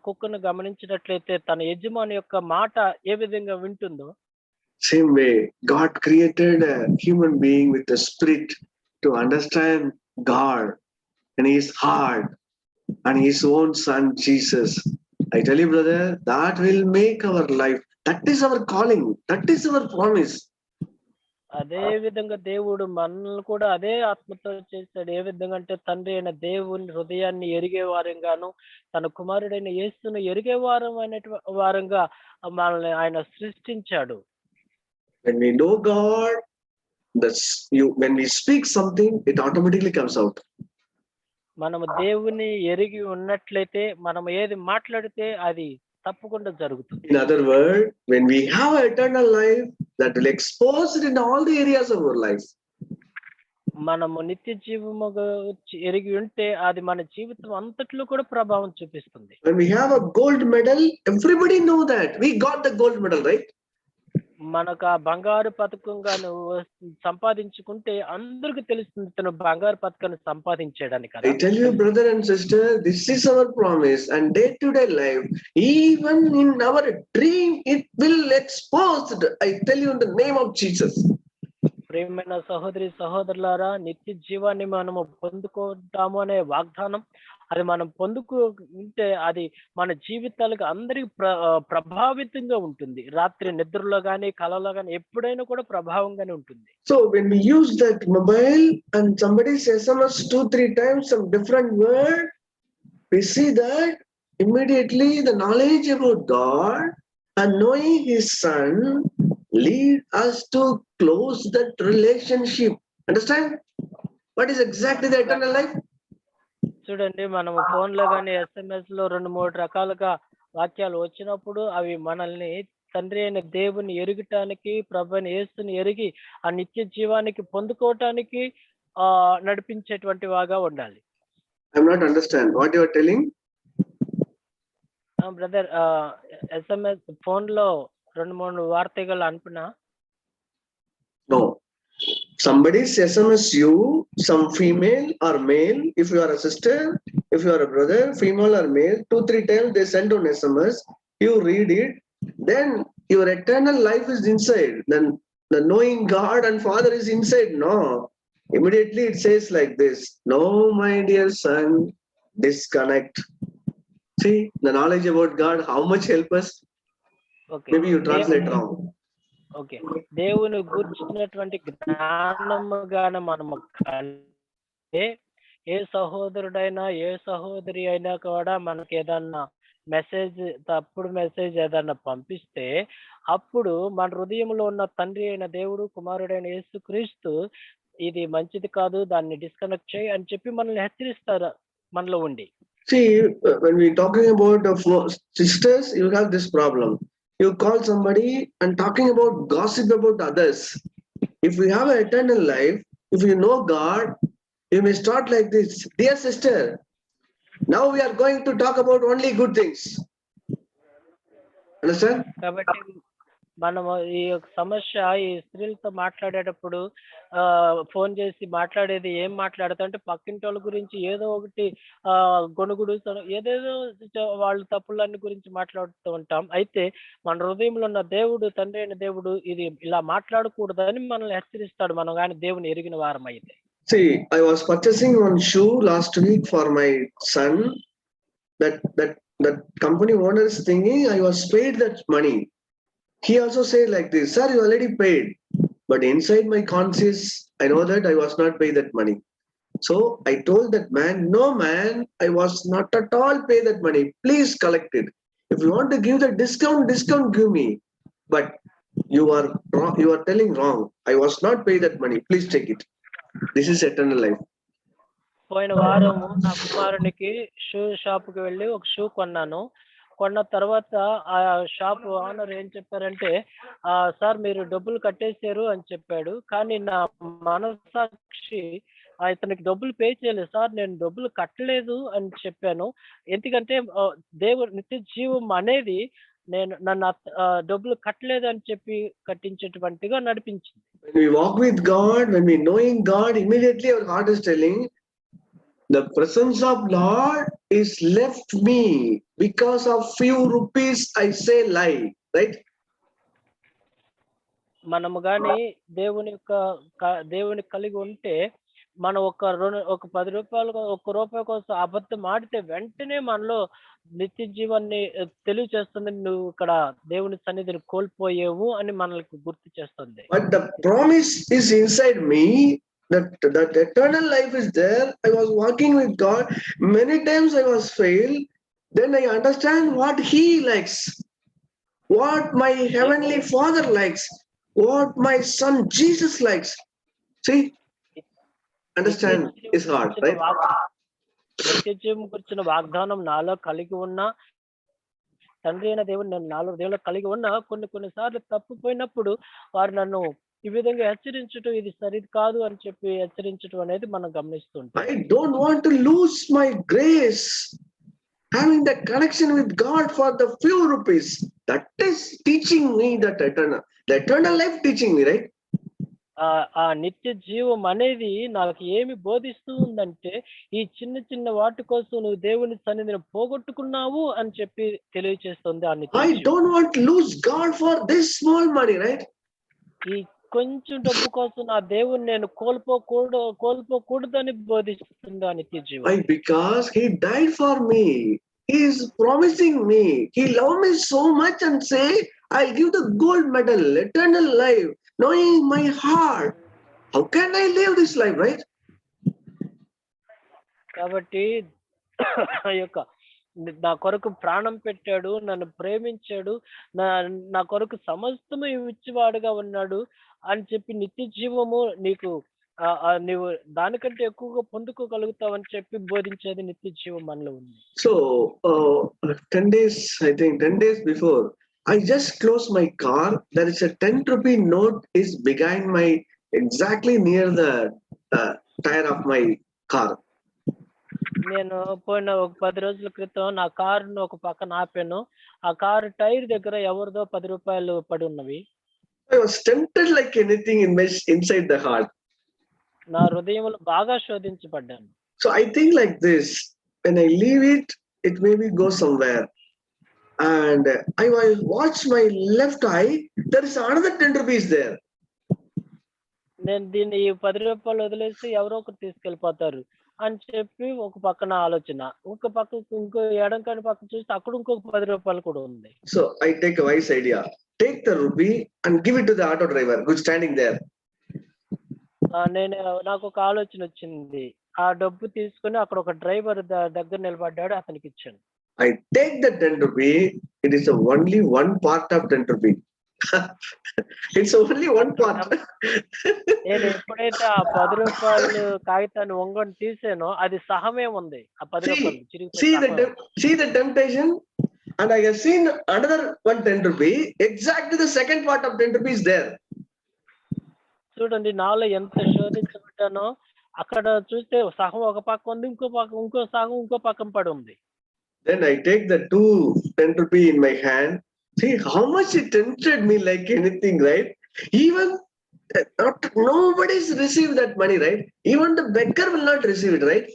కుక్కను గమనించినట్లయితే తన యజమాని యొక్క మాట ఏ విధంగా వింటుందో, same way God created a human being with a spirit to understand God and his heart and his own son Jesus. I tell you, brother, that will make our life. That is our calling. That is our promise. అదే విధంగా దేవుడు మనల్ని కూడా అదే ఆత్మతో చేశాడు. ఏ విధంగా అంటే తండ్రి అయిన దేవుని హృదయాన్ని ఎరిగే వారంగాను తన కుమారుడైన యేసును ఎరిగే వారంగా మనల్ని ఆయన సృష్టించాడు. When we know God, when we speak something, it automatically comes out. మనము దేవుని ఎరిగి ఉన్నట్లయితే మనం ఏది మాట్లాడితే అది తప్పకుండా జరుగుతుంది. In other words, when we have eternal life, that will expose it in all the areas of our life. మనము నిత్య జీవము ఎరిగి ఉంటే అది మన జీవితం అంతట్లో కూడా ప్రభావం చూపిస్తుంది. When we have a gold medal, everybody know that we got the gold medal, right? మనకు ఆ బంగారు పథకంగా నువ్వు సంపాదించుకుంటే అందరికి తెలుస్తుంది తను బంగారు పథకాన్ని సంపాదించడానికి. I tell you, brother and sister, this is our promise, and day-to-day life, even in our dream, it will expose. I tell you in the name of Jesus. ప్రియమైన సహోదరి సహోదరులారా, నిత్య జీవాన్ని మనము పొందుకుంటాము అనే వాగ్దానం అది మనం పొందుకుంటే అది మన జీవితాలకు అందరికి ప్రభావితంగా ఉంటుంది. రాత్రి నిద్రలో గానీ కలలో గానీ ఎప్పుడైనా కూడా ప్రభావంగానే ఉంటుంది. So when we use that mobile and somebody says SMS 2-3 times some different word, we see that immediately the knowledge about God and knowing his son lead us to close that relationship. Understand? What is exactly the eternal life? చూడండి, మనము phone లో గానీ SMS లో 2-3 రకాలుగా వాక్యాలు వచ్చినప్పుడు అవి మనల్ని తండ్రి అయిన దేవుని ఎరుగటానికి, ప్రభువైన యేసుని ఎరిగి ఆ నిత్య జీవానికి పొందుకోవటానికి నడిపించేటువంటి వాగా ఉండాలి. I'm not understand what you are telling. Brother, SMS phone లో 2-3 వార్తలు అనుకున్నా. No. Somebody SMS you, some female or male, if you are a sister, if you are a brother, female or male, 2-3 times they send on SMS, you read it, then your eternal life is inside. Then the knowing God and Father is inside. No. Immediately it says like this, no, my dear son, disconnect. See, the knowledge about God, how much help us? Okay. Maybe you translate wrong. Okay, దేవుని గురించినటువంటి జ్ఞానముగానే మనము ఏ సహోదరుడైనా ఏ సహోదరి అయినా కూడా మనకి ఏదన్నా message, తప్పుడు message ఏదన్నా పంపిస్తే అప్పుడు మన హృదయంలో ఉన్న తండ్రి అయిన దేవుడు, కుమారుడైన యేసుక్రీస్తు ఇది మంచిది కాదు, దాన్ని డిస్కనెక్ట్ చేయి అని చెప్పి మనల్ని హెచ్చరిస్తారు మనలో ఉండి. See, when we talking about sisters, you have this problem. You call somebody and talking about gossip about others. If we have an eternal life, if you know God, you may start like this. Dear sister, now we are going to talk about only good things. Understand? కాబట్టి మనము ఈ సమస్య ఈ స్త్రీలతో మాట్లాడేటప్పుడు phone చేసి మాట్లాడేది ఏం మాట్లాడతా అంటే పక్కింటి వాళ్ళ గురించి ఏదో ఒకటి గొనుగుడు ఏదేదో వాళ్ళ తప్పులన్నీ గురించి మాట్లాడుతూ ఉంటాం. అయితే మన హృదయంలో ఉన్న దేవుడు, తండ్రి అయిన దేవుడు ఇది ఇలా మాట్లాడకూడదని మనల్ని హెచ్చరిస్తాడు, మనం కానీ దేవుని ఎరిగిన వారం అయితే. See, I was purchasing one shoe last week for my son. That company owner is thinking I was paid that money. He also said like this, sir, you already paid. But inside my conscience, I know that I was not paid that money. So I told that man, no man, I was not at all paid that money. Please collect it. If you want to give the discount give me. But you are wrong, you are telling wrong. I was not paid that money. Please take it. This is eternal life. పోయిన వారము నా కుమారునికి shoe షాప్‌కి వెళ్ళి ఒక shoe కొన్నాను. కొన్న తర్వాత ఆ షాప్ ఓనర్ ఏం చెప్పారంటే, "సార్ మీరు డబ్బులు కట్టేసారు" అని చెప్పాడు. కానీ నా మనస్సాక్షి ఇతనికి డబ్బులు పే చేయలేదు. "సార్ నేను డబ్బులు కట్టలేదు" అని చెప్పాను. ఎందుకంటే దేవుడు నిత్య జీవం అనేది డబ్బులు కట్టలేదని చెప్పి కట్టించేటువంటిగా నడిపించింది. When we walk with God, when we knowing God, immediately our heart is telling, the presence of Lord is left me because of few rupees I say lie, right? మనము గాని దేవుని యొక్క దేవుని కలిగి ఉంటే మనం ఒక రూ. 10 రూపాయి కోసం అబద్ధం ఆడితే వెంటనే మనలో నిత్య జీవాన్ని తెలియచేస్తుంది. నువ్వు ఇక్కడ దేవుని సన్నిధిని కోల్పోయావు అని మనల్ని గుర్తు చేస్తుంది. But the promise is inside me that eternal life is there. I was walking with God. Many times I was failed. Then I understand what He likes, what my heavenly Father likes, what my Son Jesus likes. See, understand His heart, right? నిత్య జీవం గురించిన వాగ్దానం నాలో కలిగి ఉన్న తండ్రి అయిన దేవుడు నాలో దేవుడు కలిగి ఉన్న కొన్ని సార్లు తప్పిపోయినప్పుడు వారు నన్ను ఈ విధంగా హెచ్చరించడం ఇది సరిది కాదు అని చెప్పి హెచ్చరించడం అనేది మనం గమనిస్తుంటాం. I don't want to lose my grace, having the connection with God for the few rupees. That is teaching me that the eternal life teaching me, right? ఆ నిత్య జీవం అనేది నాకు ఏమి బోధిస్తూ ఉందంటే ఈ చిన్న వాటి కోసం నువ్వు దేవుని సన్నిధిని పోగొట్టుకున్నావు అని చెప్పి తెలియజేస్తుంది ఆ నిత్య I don't want to lose God for this small money, right? ఈ కొంచెం డబ్బు కోసం నా దేవుని నేను కోల్పోకూడదని బోధిస్తుంది ఆ నిత్య జీవం. Why? Because He died for me. He is promising me. He loved me so much and say, I'll give the gold medal, eternal life, knowing my heart. How can I live this life, right? కాబట్టి నా కొరకు ప్రాణం పెట్టాడు, నన్ను ప్రేమించాడు, నా కొరకు సమస్తము ఇచ్చేవాడుగా ఉన్నాడు అని చెప్పి నిత్య జీవము నీకు నీవు దానికంటే ఎక్కువగా పొందుకోగలుగుతావని చెప్పి బోధించేది నిత్య జీవం మనలో ఉంది. So 10 days before, I just closed my car. There is a 10 rupee note is behind my exactly near the tire of my car. నేను పోయిన ఒక 10 రోజుల క్రితం నా కారును ఒక పక్కన ఆపాను. ఆ కారు టైర్ దగ్గర ఎవరిదో 10 రూపాయలు పడి ఉన్నవి. I was tempted like anything inside the heart. నా హృదయంలో బాగా శోధించబడ్డాను. So I think like this, when I leave it, it maybe go somewhere. And I watch my left eye, there is another 10 rupees there. నేను దీన్ని 10 రూపాయలు వదిలేసి ఎవరో ఒకరు తీసుకెళ్ళిపోతారు అని చెప్పి ఒక పక్కన ఆలోచన, ఒక పక్క ఇంకో ఎడం కాని పక్క చూస్తే అక్కడ ఇంకొక 10 రూపాయలు కూడా ఉంది. So I take a wise idea, take the rupee and give it to the auto driver who's standing there. నాకు ఒక ఆలోచన వచ్చింది. ఆ డబ్బు తీసుకుని అక్కడ ఒక డ్రైవర్ దగ్గర నిలబడ్డాడు, అతనికి ఇచ్చాను. I take the 10 rupee. It is only one part of 10 rupee. It's only one part. నేను ఎప్పుడైతే ఆ 10 రూపాయలు కాగితాన్ని ఒంగొని తీసానో అది సహమే ఉంది. ఆ 10 రూపాయలు see the temptation, and I have seen another one 10 rupee. Exactly the second part of 10 rupees there. చూడండి నాలో ఎంత శోధించబడ్డానో. అక్కడ చూస్తే సగం ఒక పక్క ఉంది, ఇంకో సగం ఇంకో పక్కన పడి ఉంది. Then I take the 2 10 rupee in my hand. See how much it tempted me like anything, right? Even nobody's received that money, right? Even the beggar will not receive it, right?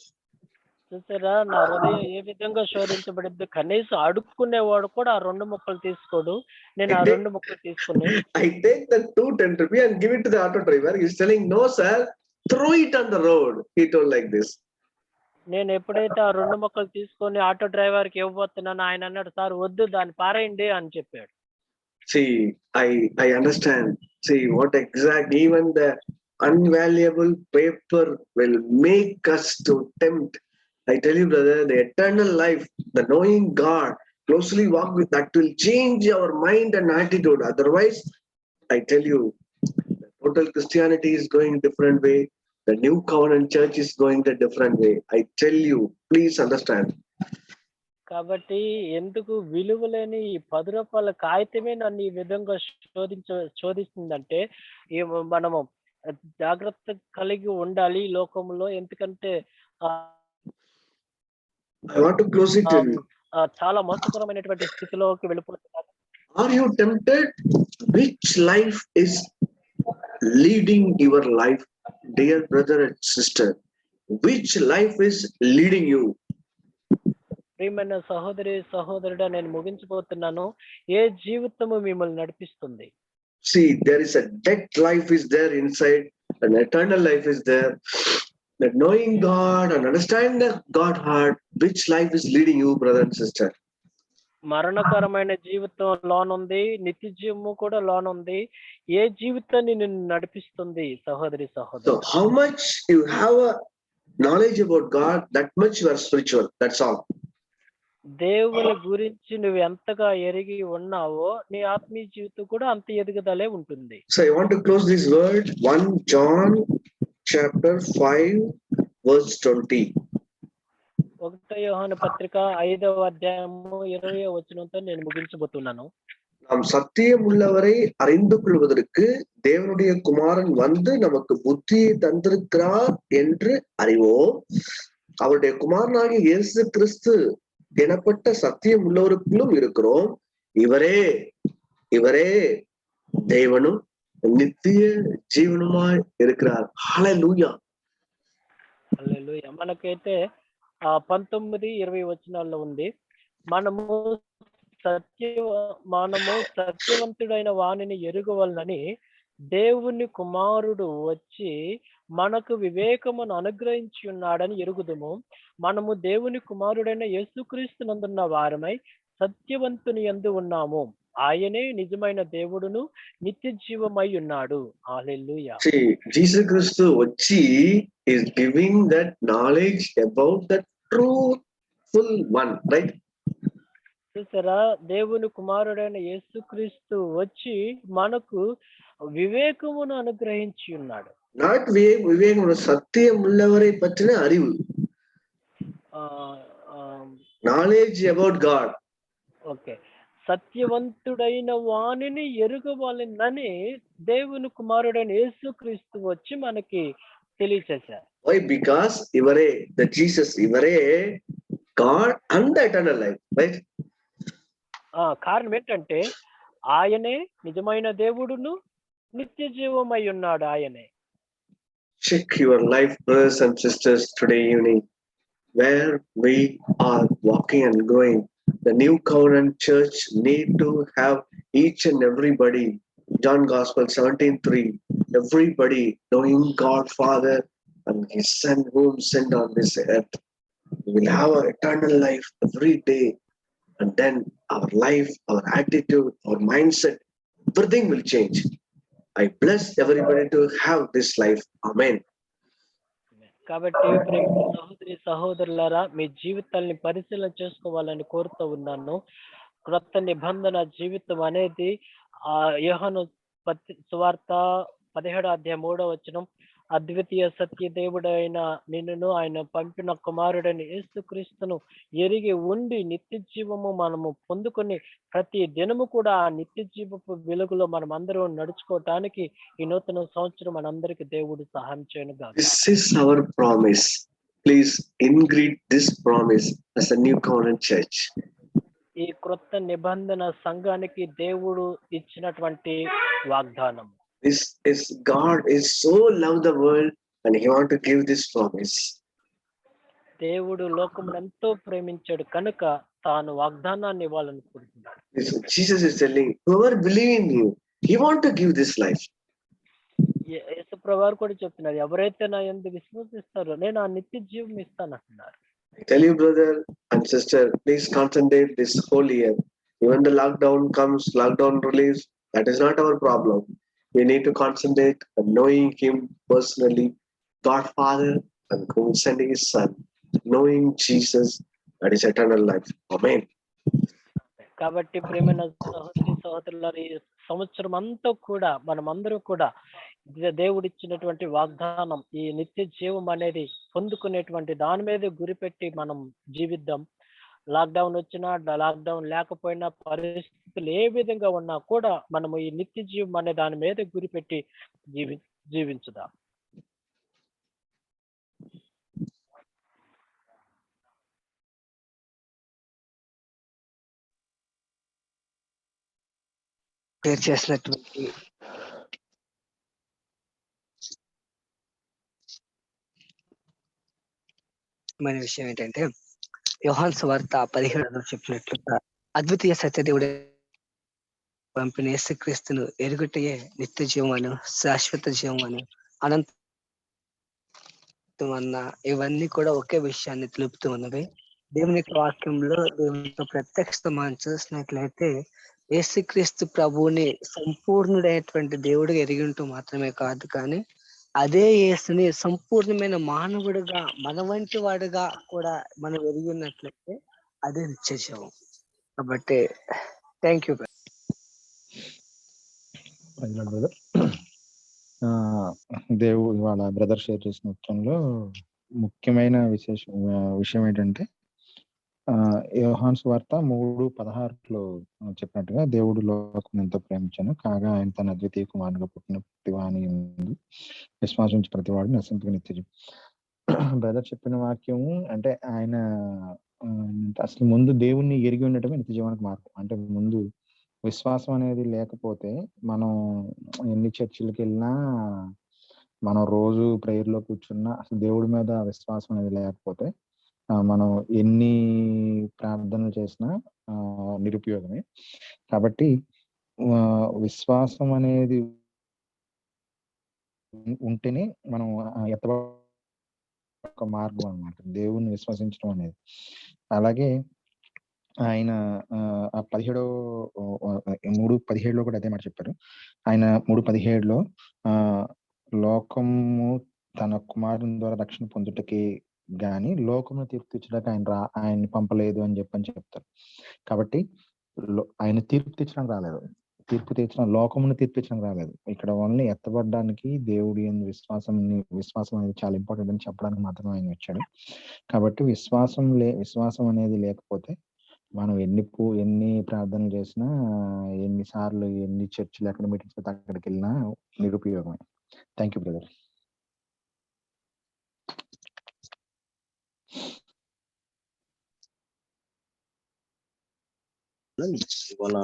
చూసారా నా హృదయం ఏ విధంగా శోధించబడింది. కనీసం అడుక్కునేవాడు కూడా ఆ 2 ముక్కలు తీసుకోడు. నేను ఆ 2 ముక్కలు తీసుకుని I take the 2 10 rupee and give it to the auto driver. He's telling, no sir, throw it on the road. He told like this. నేను ఎప్పుడైతే ఆ 2 ముక్కలు తీసుకొని ఆటో డ్రైవర్ కి ఇవ్వబోతున్నాను, ఆయన అన్నాడు, సార్ వద్దు దాన్ని పారేయండి అని చెప్పాడు. See, I understand. See what exact, even the unvaluable paper will make us to tempt. I tell you, brother, the eternal life, the knowing God, closely walk with that will change our mind and attitude. Otherwise, I tell you, total Christianity is going different way. The new covenant church is going the different way. I tell you, please understand. కాబట్టి ఎందుకు విలువలేని ఈ 10 రూపాయల కాగితమే నన్ను ఈ విధంగా శోధిస్తుందంటే మనము జాగ్రత్త కలిగి ఉండాలి ఈ లోకంలో. ఎందుకంటే I want to close it. చాలా మోసకరమైనటువంటి స్థితిలోకి వెళ్ళిపోతున్నారు. Are you tempted? Which life is leading your life, dear brother and sister? Which life is leading you? ప్రియమైన సహోదరి సహోదరుడా, నేను ముగించబోతున్నాను. ఏ జీవితము మిమ్మల్ని నడిపిస్తుంది? See, there is a dead life is there inside, an eternal life is there. That knowing God and understanding the God heart, which life is leading you, brother and sister? మరణకరమైన జీవితం లోనుంది, నిత్య జీవము కూడా లోనుంది. ఏ జీవితాన్ని నిన్ను నడిపిస్తుంది సహోదరి సహోదరు? So how much you have a knowledge about God, that much you are spiritual. That's all. దేవుని గురించి నువ్వు ఎంతగా ఎరిగి ఉన్నావో నీ ఆత్మీయ జీవితం కూడా అంత ఎదుగుదలే ఉంటుంది. So I want to close this word. 1 John chapter 5 verse 20. 1 యోహాను పత్రిక 5వ అధ్యాయము 20వ వచనంతో నేను ముగించబోతున్నాను. நாம் சத்தியம் உள்ளவரை அறிந்து கொள்வதற்கு தேவனுடைய குமாரன் வந்து நமக்கு புத்தியை தந்திருக்கிறார் என்று அறிவோம். அவருடைய குமாரனாகிய இயேசு கிறிஸ்து எனப்பட்ட சத்தியம் உள்ளவருக்குள்ளும் இருக்கிறோம். இவரே தேவனும் நித்திய జీవనుమాய் இருக்கிறார். హల్లెలూయా. హల్లెలూయా. మనకైతే 19-20 వచనాల్లో ఉంది. మనము సత్యవంతుడైన వానిని ఎరుగవలనని దేవుని కుమారుడు వచ్చి మనకు వివేకమును అనుగ్రహించి ఉన్నాడని ఎరుగుదుము. మనము దేవుని కుమారుడైన యేసుక్రీస్తు నందున్న వారమై సత్యవంతుని యందు ఉన్నాము. ఆయనే నిజమైన దేవుడును నిత్య జీవమై ఉన్నాడు. హల్లెలూయా. Jesus Christ వచ్చి is giving that knowledge about the truthful one, right? చూసారా, దేవుని కుమారుడైన యేసుక్రీస్తు వచ్చి మనకు వివేకమును అనుగ్రహించి ఉన్నాడు. నాట్ వివేకం, సత్యం உள்ளவரை పట్టిన அறிவு, నాలెడ్జ్ అబౌట్ గాడ్. ఓకే, సత్యవంతుడైన వానిని ఎరుగవాలని దేవుని కుమారుడైన యేసుక్రీస్తు వచ్చి మనకి తెలియచేశారు. వై? బికాస్ ఇవరే ద జీసస్, ఇవరే God and the eternal life, right? కారణం ఏంటంటే ఆయనే నిజమైన దేవుడును నిత్య జీవమై ఉన్నాడు. ఆయనే. Check your life, brothers and sisters, today evening, where we are walking and growing. The New Covenant Church need to have each and everybody, John Gospel 17:3, everybody knowing God Father and His Son whom sent on this earth. We will have an eternal life every day, and then our life, our attitude, our mindset, everything will change. I bless everybody to have this life. Amen. కాబట్టి సహోదరి సహోదరులారా, మీ జీవితాన్ని పరిశీలన చేసుకోవాలని కోరుతూ ఉన్నాను. క్రొత్త నిబంధన జీవితం అనేది యోహాను సువార్త 17వ అధ్యాయం 3వ వచనం, అద్వితీయ సత్య దేవుడైన నిన్నును ఆయన పంపిన కుమారుడైన యేసుక్రీస్తును ఎరిగి ఉండి నిత్య జీవము మనము పొందుకొని ప్రతి దినము కూడా ఆ నిత్య జీవపు వెలుగులో మనం అందరం నడుచుకోవటానికి ఈ నూతన సంవత్సరం మనందరికి దేవుడు సహాయం చేయనుగా. This is our promise. Please ingrid this promise as a New Covenant Church. ఈ క్రొత్త నిబంధన సంఘానికి దేవుడు ఇచ్చినటువంటి వాగ్దానం. This is God is so love the world and He want to give this promise. దేవుడు లోకమును ఎంతో ప్రేమించాడు కనుక తాను వాగ్దానాన్ని ఇవ్వాలనుకుంటున్నాడు. Jesus is telling, whoever believe in you, He want to give this life. యేసుప్రభువు కూడా చెప్తున్నారు, ఎవరైతే నా యందు విశ్వసిస్తారో నేను ఆ నిత్య జీవం ఇస్తాను అంటున్నారు. I tell you, brother and sister, please concentrate this whole year. Even the lockdown comes, lockdown relieves, that is not our problem. We need to concentrate on knowing Him personally, God Father, and who sent His Son, knowing Jesus, that is eternal life. Amen. కాబట్టి ప్రేమైన సహోదరి సహోదరులారా, ఈ సంవత్సరం అంతా కూడా మనమందరం కూడా దేవుడిచ్చినటువంటి వాగ్దానం ఈ నిత్య జీవం అనేది పొందుకునేటువంటి దాని మీద గురిపెట్టి మనం జీవిద్దాం. లాక్‌డౌన్ వచ్చినా, లాక్‌డౌన్ లేకపోయినా పరిస్థితులు ఏ విధంగా ఉన్నా కూడా మనము ఈ నిత్య జీవం అనే దాని మీద గురిపెట్టి జీవి జీవించుదాం. షేర్ చేసినటువంటి మన విషయం ఏంటంటే యోహాను సువార్త 17 చెప్పినట్లుగా అద్వితీయ సత్యదేవుడు పంపిన యేసుక్రీస్తును ఎరుగుటయే నిత్య జీవమను, శాశ్వత జీవమను, అనంతమన్న ఇవన్నీ కూడా ఒకే విషయాన్ని తెలుపుతూ ఉన్నవి. దేవుని యొక్క వాక్యంలో దేవుని యొక్క ప్రత్యక్షత మనం చూసినట్లయితే యేసుక్రీస్తు ప్రభువుని సంపూర్ణుడైనటువంటి దేవుడిగా ఎరిగి ఉంటూ మాత్రమే కాదు, కానీ అదే యేసుని సంపూర్ణమైన మానవుడిగా మన వంటి వాడుగా కూడా మనం ఎరిగి ఉన్నట్లయితే అదే నిత్య జీవం. కాబట్టి థ్యాంక్ యూ. బ్రదర్ ఇవాళ బ్రదర్ షేర్ చేసిన ఉత్తరంలో ముఖ్యమైన విషయం ఏంటంటే యోహాను సువార్త 3:16 చెప్పినట్టుగా దేవుడు లోకం ఎంతో ప్రేమించాను కాగా ఆయన తన అద్వితీయ కుమారుడుగా పుట్టిన ప్రతివాని విశ్వాసించి ప్రతివాడు నశింపుకు నిత్య జీవం. బ్రదర్ చెప్పిన వాక్యము అంటే ఆయన అసలు ముందు దేవుణ్ణి ఎరిగి ఉండటమే నిత్య జీవానికి మార్గం. అంటే ముందు విశ్వాసం అనేది లేకపోతే మనం ఎన్ని చర్చిలకు వెళ్ళినా, మనం రోజు ప్రేయర్లో కూర్చున్నా, అసలు దేవుడి మీద విశ్వాసం అనేది లేకపోతే మనం ఎన్ని ప్రార్థనలు చేసినా నిరుపయోగమే. కాబట్టి విశ్వాసం అనేది ఉంటేనే మనం ఒక మార్గం అన్నమాట దేవుణ్ణి విశ్వసించడం అనేది. అలాగే ఆయన 3:17 కూడా అదే మాట చెప్పారు. ఆయన 3:17 లోకము తన కుమారుని ద్వారా రక్షణ పొందుటకి గాని లోకమును తీర్పు తీర్చడానికి ఆయన్ని పంపలేదు అని చెప్తారు. కాబట్టి ఆయన తీర్పు తీర్చడానికి రాలేదు, లోకమును తీర్పించడానికి రాలేదు. ఇక్కడ ఓన్లీ ఎత్తబడడానికి దేవుడి విశ్వాసం అనేది చాలా ఇంపార్టెంట్ అని చెప్పడానికి మాత్రమే ఆయన వచ్చాడు. కాబట్టి విశ్వాసం అనేది లేకపోతే మనం ఎన్ని ప్రార్థనలు చేసినా, ఎన్నిసార్లు ఎన్ని చర్చిలు ఎక్కడ మీటింగ్స్ అక్కడికి వెళ్ళినా నిరుపయోగమే. Thank you brother. ఇవాళ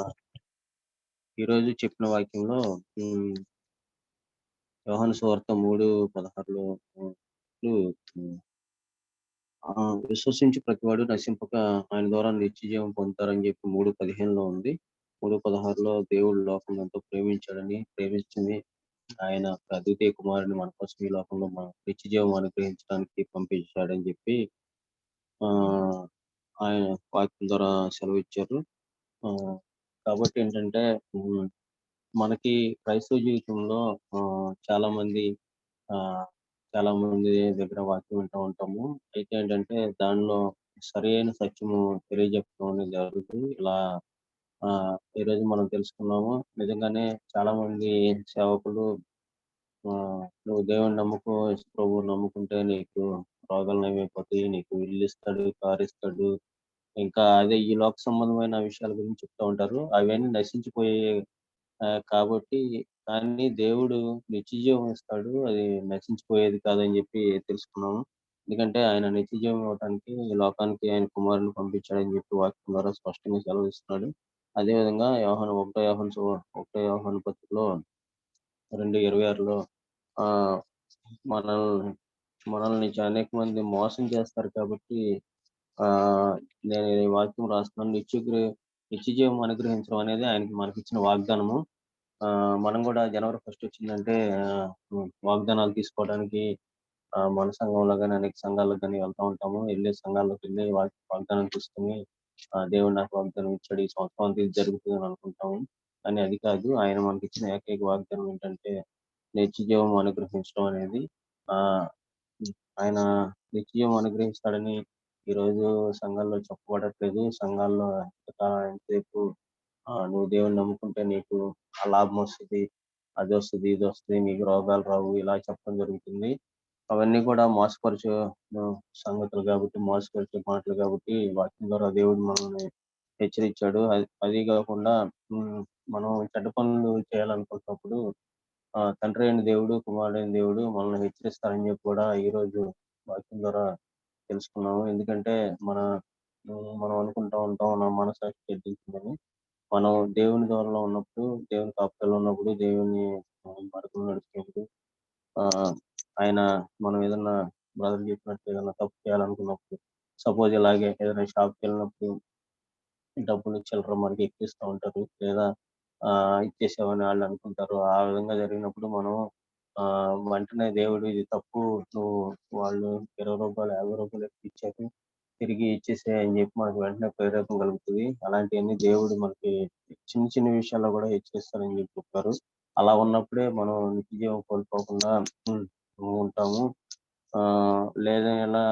ఈరోజు చెప్పిన వాక్యంలో యోహాను సువార్త 3:16 విశ్వసించి ప్రతివాడు నశింపక ఆయన ద్వారా నిత్య జీవం పొందుతారని చెప్పి 3:15 ఉంది. 3:16 దేవుడు లోకం ఎంతో ప్రేమించింది ఆయన అద్వితీయ కుమారుని మన కోసం ఈ లోకంలో మన నిత్య జీవం అనుగ్రహించడానికి పంపించాడని చెప్పి ఆయన వాక్యం ద్వారా సెలవు ఇచ్చారు. కాబట్టి ఏంటంటే మనకి క్రైస్తవ జీవితంలో చాలా మంది దగ్గర వాక్యం వింటూ ఉంటాము. అయితే ఏంటంటే దానిలో సరైన సత్యము తెలియజెప్పడం అనేది జరుగుతుంది. ఇలా ఈరోజు మనం తెలుసుకున్నాము. నిజంగానే చాలా మంది సేవకులు నువ్వు దేవుని నమ్ముకో, ప్రభువు నమ్ముకుంటే నీకు రోగాలు నయమైపోతాయి, నీకు ఇల్లు ఇస్తాడు, కారు ఇస్తాడు, ఇంకా అదే ఈ లోక సంబంధమైన విషయాల గురించి చెప్తూ ఉంటారు. అవన్నీ నశించిపోయే కాబట్టి కానీ దేవుడు నిత్య జీవం ఇస్తాడు, అది నశించిపోయేది కాదని చెప్పి తెలుసుకున్నాము. ఎందుకంటే ఆయన నిత్య జీవం ఇవ్వడానికి ఈ లోకానికి ఆయన కుమారుని పంపించాడని చెప్పి వాక్యం ద్వారా స్పష్టంగా సెలవిస్తున్నాడు. అదేవిధంగా ఒకటో యోహాను పత్రికలో 2:26 మనల్ని అనేక మంది మోసం చేస్తారు కాబట్టి నేను ఈ వాక్యం రాస్తున్నాను. నిత్య జీవం అనుగ్రహించడం అనేది ఆయనకి మనకిచ్చిన వాగ్దానము. మనం కూడా జనవరి 1 వచ్చిందంటే వాగ్దానాలు తీసుకోవడానికి మన సంఘంలో కానీ అనేక సంఘాలకు కానీ వెళ్తూ ఉంటాము. వెళ్ళే సంఘాల్లోకి వెళ్ళి వాగ్దానం తీసుకుని దేవుడు నాకు వాగ్దానం ఇచ్చాడు, ఈ సంవత్సరం అంతా ఇది జరుగుతుంది అని అనుకుంటాము. కానీ అది కాదు. ఆయన మనకి ఇచ్చిన ఏకైక వాగ్దానం ఏంటంటే నిత్య జీవం అనుగ్రహించడం అనేది. ఆయన నిత్య జీవం అనుగ్రహిస్తాడని ఈరోజు సంఘాల్లో చెప్పబడట్లేదు. సంఘాల్లో ఎంతసేపు నువ్వు దేవుని నమ్ముకుంటే నీకు ఆ లాభం వస్తుంది, అది వస్తుంది, ఇది వస్తుంది, మీకు రోగాలు రావు ఇలా చెప్పడం జరుగుతుంది. అవన్నీ కూడా మోసపరిచే సంగతులు కాబట్టి, మోసపరిచే మాటలు కాబట్టి వాక్యం ద్వారా దేవుడు మనల్ని హెచ్చరించాడు. అది కాకుండా మనం చెడ్డ పనులు చేయాలనుకున్నప్పుడు తండ్రి అయిన దేవుడు, కుమారుడైన దేవుడు మనల్ని హెచ్చరిస్తారని చెప్పి కూడా ఈరోజు వాక్యం ద్వారా తెలుసుకున్నాము. ఎందుకంటే మనం అనుకుంటా ఉంటాం నా మనసాక్షి చెడ్డించిందని. మనం దేవుని దూరంలో ఉన్నప్పుడు, దేవుని కాపుదలలో ఉన్నప్పుడు, దేవుని మార్గంలో నడుస్తున్నప్పుడు ఆయన మనం ఏదన్నా బ్రదర్ చెప్పినట్టు ఏదన్నా తప్పు చేయాలనుకున్నప్పుడు, సపోజ్ ఇలాగే ఏదైనా షాప్కి వెళ్ళినప్పుడు డబ్బులు చిల్లర మనకి ఎక్కిస్తూ ఉంటారు, లేదా ఇచ్చేసామని వాళ్ళు అనుకుంటారు. ఆ విధంగా జరిగినప్పుడు మనం వెంటనే దేవుడు ఇది తప్పు, నువ్వు వాళ్ళు రూ. 20, రూ. 50 ఎక్కిచ్చారు, తిరిగి ఇచ్చేసేయ్ అని చెప్పి మనకు వెంటనే ప్రేరేపణ కలుగుతుంది. అలాంటివన్నీ దేవుడు మనకి చిన్న చిన్న విషయాల్లో కూడా హెచ్చరిస్తారని చెప్పి చెప్పారు. అలా ఉన్నప్పుడే మనం నిత్యజీవం కోల్పోకుండా ఉంటాము. లేదా ఇలా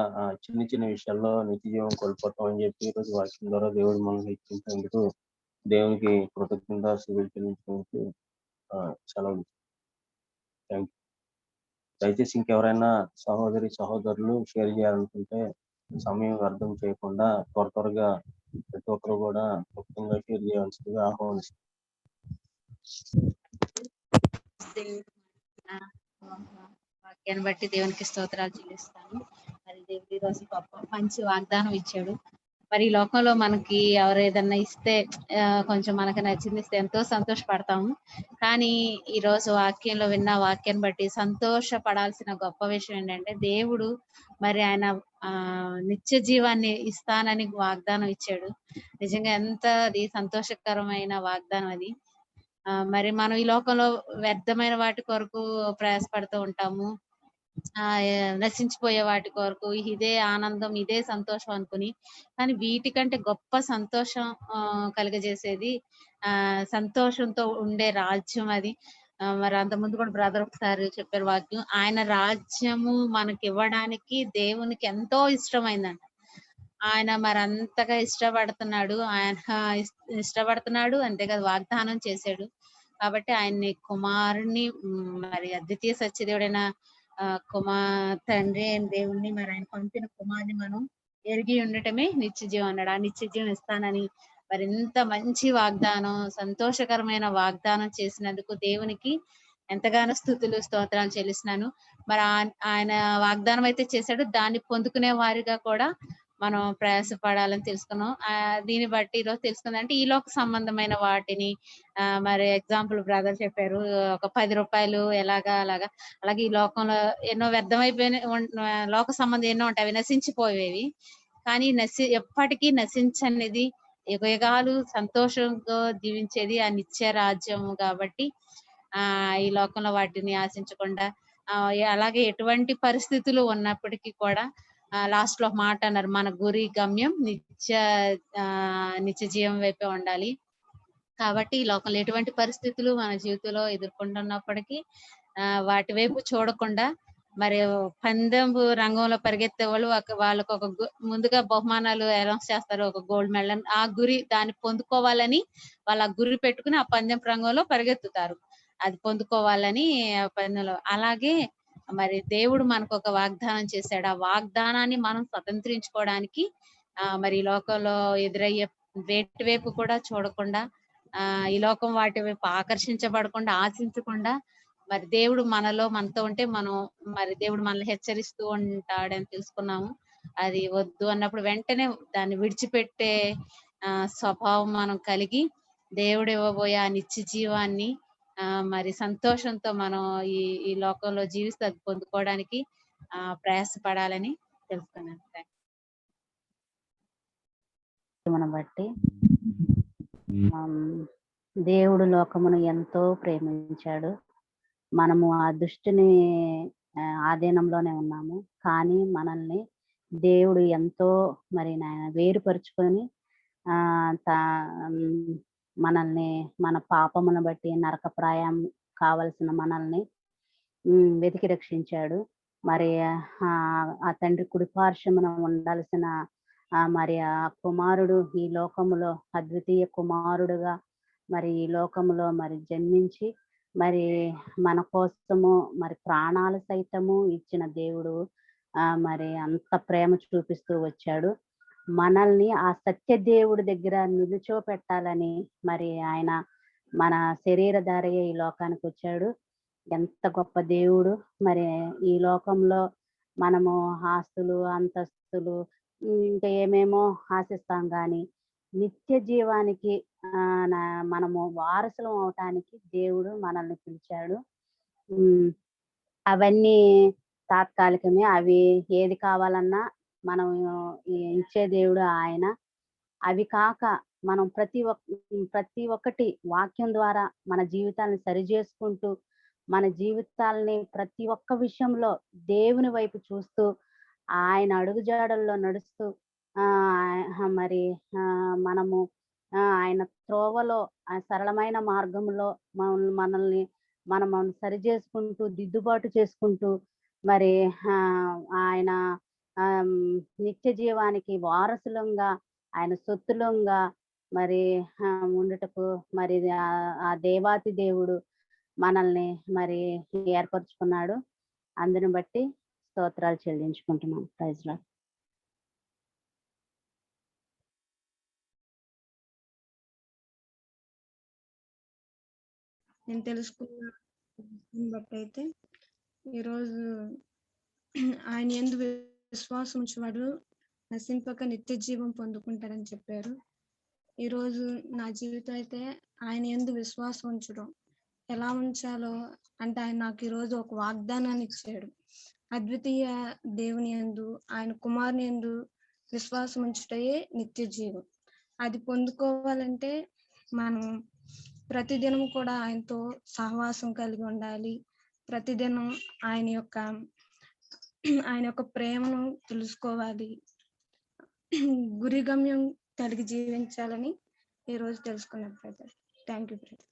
చిన్న చిన్న విషయాల్లో నిత్యజీవం కోల్పోతాం అని చెప్పి ఈరోజు వాక్యం ద్వారా దేవుడు మనల్ని హెచ్చరించినందుకు దేవునికి కృతజ్ఞతాస్తుతులు చెల్లించినందుకు సెలవు. Thank you. దయచేసి ఇంకెవరైనా సహోదరులు షేర్ చేయాలనుకుంటే సమయం వ్యర్థం చేయకుండా త్వరగా ప్రతి ఒక్కరు కూడా క్లుప్తంగా షేర్ చేయాల్సిందిగా ఆహ్వానిస్తారు. వాక్యాన్ని బట్టి దేవునికి స్తోత్రాలు చెల్లిస్తాను. మరి దేవుడు ఈరోజు గొప్ప మంచి వాగ్దానం ఇచ్చాడు. మరి ఈ లోకంలో మనకి ఎవరు ఏదన్నా ఇస్తే కొంచెం మనకు నచ్చింది ఇస్తే ఎంతో సంతోషపడతాము. కానీ ఈ రోజు వాక్యంలో విన్న వాక్యాన్ని బట్టి సంతోషపడాల్సిన గొప్ప విషయం ఏంటంటే, దేవుడు మరి ఆయన నిత్య జీవాన్ని ఇస్తానని వాగ్దానం ఇచ్చాడు. నిజంగా ఎంత అది సంతోషకరమైన వాగ్దానం అది. మరి మనం ఈ లోకంలో వ్యర్థమైన వాటి కొరకు ప్రయాసపడుతూ ఉంటాము. నశించిపోయే వాటి కొరకు ఇదే ఆనందం, ఇదే సంతోషం అనుకుని, కానీ వీటికంటే గొప్ప సంతోషం కలుగజేసేది సంతోషంతో ఉండే రాజ్యం అది. మరి అంతకుముందు కూడా బ్రదర్ ఒకసారి చెప్పారు వాక్యం, ఆయన రాజ్యము మనకి ఇవ్వడానికి దేవునికి ఎంతో ఇష్టమైందంట. ఆయన మరి అంతగా ఇష్టపడుతున్నాడు అంతేకాదు వాగ్దానం చేశాడు. కాబట్టి ఆయన్ని కుమారుని మరి అద్వితీయ సత్యదేవుడైన తండ్రి అయిన దేవుణ్ణి మరి ఆయన పంపిన కుమారుని మనం ఎరిగి ఉండటమే నిత్యజీవం అన్నాడు. ఆ నిత్యజీవం ఇస్తానని మరి ఎంత మంచి వాగ్దానం, సంతోషకరమైన వాగ్దానం చేసినందుకు దేవునికి ఎంతగానో స్తుతులు స్తోత్రాలు చెల్లిస్తున్నాను. మరి ఆయన వాగ్దానం అయితే చేశాడు, దాన్ని పొందుకునే వారిగా కూడా మనం ప్రయాసపడాలని తెలుసుకున్నాం. దీన్ని బట్టి ఈరోజు తెలుసుకుందంటే ఈ లోక సంబంధమైన వాటిని మరి ఎగ్జాంపుల్ బ్రదర్ చెప్పారు, ఒక ₹10 అలాగా అలాగే ఈ లోకంలో ఎన్నో వ్యర్థమైపోయిన లోక సంబంధం ఎన్నో ఉంటాయి, అవి నశించిపోయేవి. కానీ ఎప్పటికీ నశించనిది, యుగయుగాలు సంతోషంగా జీవించేది ఆ నిత్య రాజ్యము. కాబట్టి ఈ లోకంలో వాటిని ఆశించకుండా అలాగే ఎటువంటి పరిస్థితులు ఉన్నప్పటికీ కూడా లాస్ట్ లో ఒక మాట అన్నారు, మన గురి గమ్యం నిత్య జీవం వైపే ఉండాలి. కాబట్టి ఈ లోకంలో ఎటువంటి పరిస్థితులు మన జీవితంలో ఎదుర్కొంటున్నప్పటికీ వాటి వైపు చూడకుండా మరి పందెం రంగంలో పరిగెత్తే వాళ్ళు వాళ్ళకు ఒక ముందుగా బహుమానాలు అనౌన్స్ చేస్తారు, ఒక గోల్డ్ మెడల్. ఆ గురి దాన్ని పొందుకోవాలని వాళ్ళు ఆ గురి పెట్టుకుని ఆ పందెం రంగంలో పరిగెత్తుతారు, అది పొందుకోవాలని పందెంలో. అలాగే మరి దేవుడు మనకు ఒక వాగ్దానం చేశాడు, ఆ వాగ్దానాన్ని మనం స్వతంత్రించుకోవడానికి మరి ఈ లోకంలో ఎదురయ్యే వేటి వైపు కూడా చూడకుండా, ఈ లోకం వాటి వైపు ఆకర్షించబడకుండా, ఆశించకుండా, మరి దేవుడు మనతో ఉంటే మరి దేవుడు మనల్ని హెచ్చరిస్తూ ఉంటాడని తెలుసుకున్నాము. అది వద్దు అన్నప్పుడు వెంటనే దాన్ని విడిచిపెట్టే స్వభావం మనం కలిగి దేవుడు ఇవ్వబోయే ఆ నిత్య జీవాన్ని మరి సంతోషంతో మనం ఈ లోకంలో జీవిస్తూ అది పొందుకోవడానికి ప్రయాసపడాలని తెలుసుకున్నాను. మనం బట్టి దేవుడు లోకమును ఎంతో ప్రేమించాడు. మనము ఆ దుష్టుని ఆధీనంలోనే ఉన్నాము, కానీ మనల్ని దేవుడు ఎంతో మరి వేరుపరుచుకొని మనల్ని మన పాపమును బట్టి నరకప్రాయం కావలసిన మనల్ని వెతికి రక్షించాడు. మరి ఆ తండ్రి కుడిపార్శ్వమున ఉండాల్సిన మరి ఆ కుమారుడు ఈ లోకములో అద్వితీయ కుమారుడుగా మరి ఈ లోకములో మరి జన్మించి మరి మన కోసము మరి ప్రాణాలు సైతము ఇచ్చిన దేవుడు మరి అంత ప్రేమ చూపిస్తూ వచ్చాడు. మనల్ని ఆ సత్య దేవుడి దగ్గర నిలుచోపెట్టాలని మరి ఆయన మన శరీరధారయ్య ఈ లోకానికి వచ్చాడు. ఎంత గొప్ప దేవుడు. మరి ఈ లోకంలో మనము ఆస్తులు, అంతస్తులు ఇంకా ఏమేమో ఆశిస్తాం కానీ నిత్య జీవానికి మనము వారసులం అవటానికి దేవుడు మనల్ని పిలిచాడు. అవన్నీ తాత్కాలికమే. అవి ఏది కావాలన్నా మనం ఇచ్చే దేవుడు ఆయన. అవి కాక మనం ప్రతి ఒక్కటి వాక్యం ద్వారా మన జీవితాన్ని సరి చేసుకుంటూ మన జీవితాలని ప్రతి ఒక్క విషయంలో దేవుని వైపు చూస్తూ ఆయన అడుగుజాడల్లో నడుస్తూ మరి మనము ఆయన త్రోవలో సరళమైన మార్గంలో మనల్ని మనం సరి చేసుకుంటూ దిద్దుబాటు చేసుకుంటూ మరి ఆయన నిత్య జీవానికి వారసులంగా ఆయన సొత్తులంగా మరి ఉండటకు మరి ఆ దేవాతి దేవుడు మనల్ని మరి ఏర్పరచుకున్నాడు. అందుని బట్టి స్తోత్రాలు చెల్లించుకుంటున్నాం. Praise Lord. నేను తెలుసుకున్న బట్టి అయితే ఈరోజు ఆయన యందు విశ్వాసం ఉంచువాడు నశింపక నిత్య జీవం పొందుకుంటారని చెప్పారు. ఈరోజు నా జీవితం అయితే ఆయన యందు విశ్వాసం ఉంచడం ఎలా ఉంచాలో అంటే ఆయన నాకు ఈరోజు ఒక వాగ్దానాన్ని ఇచ్చాడు. అద్వితీయ దేవుని యందు ఆయన కుమారుని యందు విశ్వాసం ఉంచుటయే నిత్య జీవం. అది పొందుకోవాలంటే మనం ప్రతిదినం కూడా ఆయనతో సహవాసం కలిగి ఉండాలి. ప్రతిదినం ఆయన యొక్క ప్రేమను తెలుసుకోవాలి. గురి గమ్యం కలిగి జీవించాలని ఈ రోజు తెలుసుకున్నాను బ్రదర్. Thank you brother.